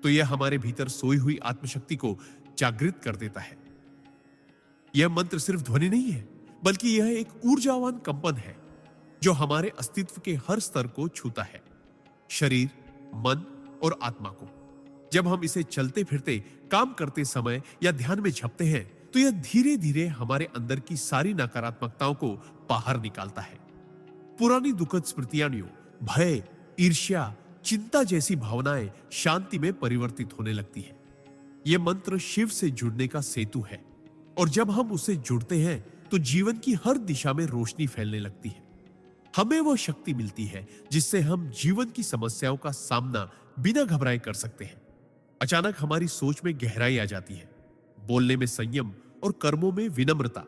तो यह हमारे भीतर सोई हुई आत्मशक्ति को जागृत कर देता है। यह मंत्र सिर्फ ध्वनि नहीं है, बल्कि यह एक ऊर्जावान कंपन है जो हमारे अस्तित्व के हर स्तर को छूता है, शरीर, मन और आत्मा को। जब हम इसे चलते फिरते, काम करते समय या ध्यान में जपते हैं तो यह धीरे धीरे हमारे अंदर की सारी नकारात्मकताओं को बाहर निकालता है। पुरानी दुखद स्मृतियां, भय, ईर्ष्या, चिंता जैसी भावनाएं शांति में परिवर्तित होने लगती है। यह मंत्र शिव से जुड़ने का सेतु है और जब हम उससे जुड़ते हैं तो जीवन की हर दिशा में रोशनी फैलने लगती है। हमें वह शक्ति मिलती है जिससे हम जीवन की समस्याओं का सामना बिना घबराए कर सकते हैं। अचानक हमारी सोच में गहराई आ जाती है, बोलने में संयम और कर्मों में विनम्रता।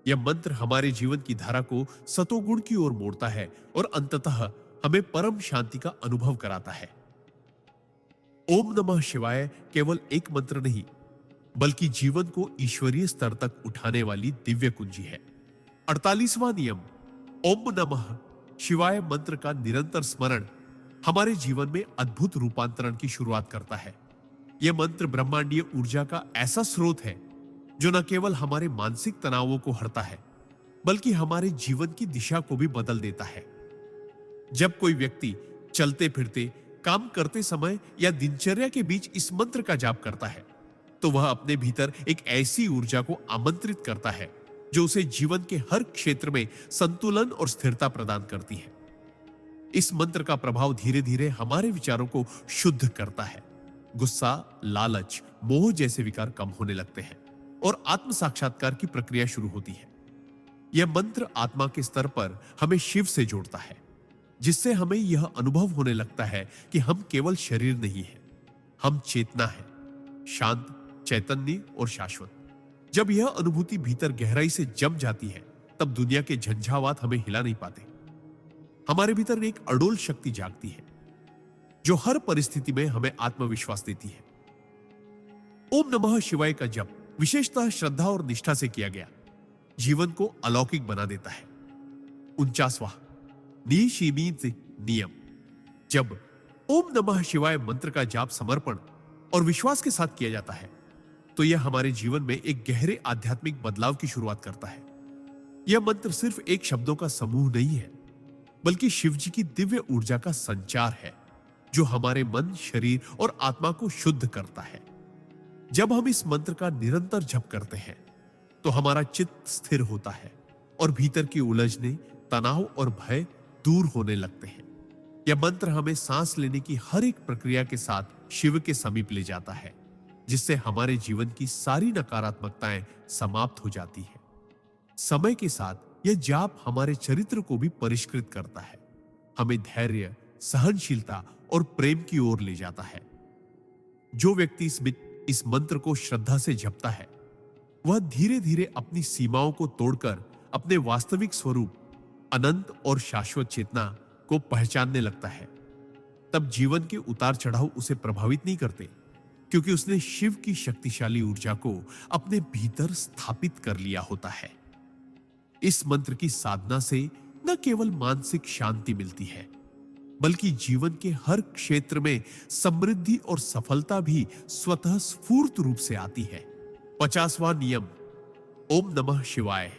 यह मंत्र हमारे जीवन की धारा को सतोगुण की ओर मोड़ता है और अंततः हमें परम शांति का अनुभव कराता है। ओम नमः शिवाय केवल एक मंत्र नहीं, बल्कि जीवन को ईश्वरीय स्तर तक उठाने वाली दिव्य कुंजी है। 48वां नियम ओम नमः शिवाय मंत्र का निरंतर स्मरण हमारे जीवन में अद्भुत रूपांतरण की शुरुआत करता है। यह मंत्र ब्रह्मांडीय ऊर्जा का ऐसा स्रोत है जो न केवल हमारे मानसिक तनावों को हरता है, बल्कि हमारे जीवन की दिशा को भी बदल देता है। जब कोई व्यक्ति चलते फिरते, काम करते समय या दिनचर्या के बीच इस मंत्र का जाप करता है तो वह अपने भीतर एक ऐसी ऊर्जा को आमंत्रित करता है जो उसे जीवन के हर क्षेत्र में संतुलन और स्थिरता प्रदान करती है। इस मंत्र का प्रभाव धीरे धीरे हमारे विचारों को शुद्ध करता है। गुस्सा, लालच, मोह जैसे विकार कम होने लगते हैं और आत्म साक्षात्कार की प्रक्रिया शुरू होती है। यह मंत्र आत्मा के स्तर पर हमें शिव से जोड़ता है, जिससे हमें यह अनुभव होने लगता है कि हम केवल शरीर नहीं हैं, हम चेतना हैं, शांत, चैतन्य और शाश्वत। जब यह अनुभूति भीतर गहराई से जम जाती है तब दुनिया के झंझावात हमें हिला नहीं पाते। हमारे भीतर एक अडोल शक्ति जागती है जो हर परिस्थिति में हमें आत्मविश्वास देती है। ओम नमः शिवाय का जप विशेषतः श्रद्धा और निष्ठा से किया गया जीवन को अलौकिक बना देता है। 49वां निशिमित नियम जब ओम नमः शिवाय मंत्र का जाप समर्पण और विश्वास के साथ किया जाता है तो यह हमारे जीवन में एक गहरे आध्यात्मिक बदलाव की शुरुआत करता है। यह मंत्र सिर्फ एक शब्दों का समूह नहीं है, बल्कि शिव जी की दिव्य ऊर्जा का संचार है जो हमारे मन, शरीर और आत्मा को शुद्ध करता है। जब हम इस मंत्र का निरंतर जप करते हैं तो हमारा चित्त स्थिर होता है और भीतर की उलझने, तनाव और भय दूर होने लगते हैं। यह मंत्र हमें सांस लेने की हर एक प्रक्रिया के साथ शिव के समीप ले जाता है, जिससे हमारे जीवन की सारी नकारात्मकताएं समाप्त हो जाती है। समय के साथ यह जाप हमारे चरित्र को भी परिष्कृत करता है, हमें धैर्य, सहनशीलता और प्रेम की ओर ले जाता है। जो व्यक्ति इस मंत्र को श्रद्धा से जपता है वह धीरे धीरे अपनी सीमाओं को तोड़कर अपने वास्तविक स्वरूप, अनंत और शाश्वत चेतना को पहचानने लगता है। तब जीवन के उतार चढ़ाव उसे प्रभावित नहीं करते, क्योंकि उसने शिव की शक्तिशाली ऊर्जा को अपने भीतर स्थापित कर लिया होता है। इस मंत्र की साधना से न केवल मानसिक शांति मिलती है, बल्कि जीवन के हर क्षेत्र में समृद्धि और सफलता भी स्वतः स्फूर्त रूप से आती है। 50वां नियम, ओम नमः शिवाय।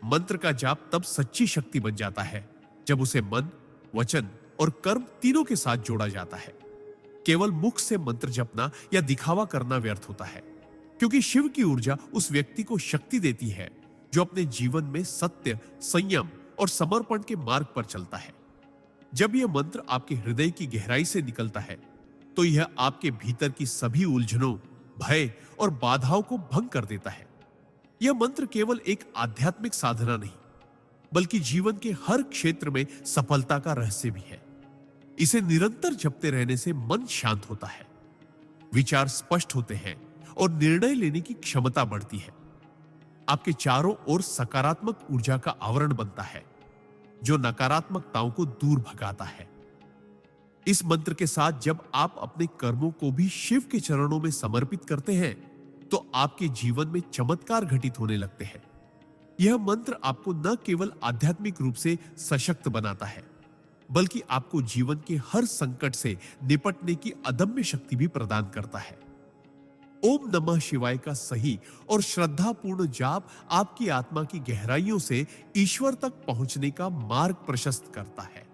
मंत्र का जाप तब सच्ची शक्ति बन जाता है जब उसे मन, वचन और कर्म तीनों के साथ जोड़ा जाता है। केवल मुख से मंत्र जपना या दिखावा करना व्यर्थ होता है, क्योंकि शिव की ऊर्जा उस व्यक्ति को शक्ति देती है जो अपने जीवन में सत्य, संयम और समर्पण के मार्ग पर चलता है। जब यह मंत्र आपके हृदय की गहराई से निकलता है, तो यह आपके भीतर की सभी उलझनों, भय और बाधाओं को भंग कर देता है। यह मंत्र केवल एक आध्यात्मिक साधना नहीं, बल्कि जीवन के हर क्षेत्र में सफलता का रहस्य भी है। इसे निरंतर जपते रहने से मन शांत होता है, विचार स्पष्ट होते हैं और निर्णय लेने की क्षमता बढ़ती है। आपके चारों ओर सकारात्मक ऊर्जा का आवरण बनता है, जो नकारात्मकताओं को दूर भगाता है। इस मंत्र के साथ जब आप अपने कर्मों को भी शिव के चरणों में समर्पित करते हैं, तो आपके जीवन में चमत्कार घटित होने लगते हैं। यह मंत्र आपको न केवल आध्यात्मिक रूप से सशक्त बनाता है, बल्कि आपको जीवन के हर संकट से निपटने की अदम्य शक्ति भी प्रदान करता है। ओम नमः शिवाय का सही और श्रद्धापूर्ण जाप आपकी आत्मा की गहराइयों से ईश्वर तक पहुंचने का मार्ग प्रशस्त करता है।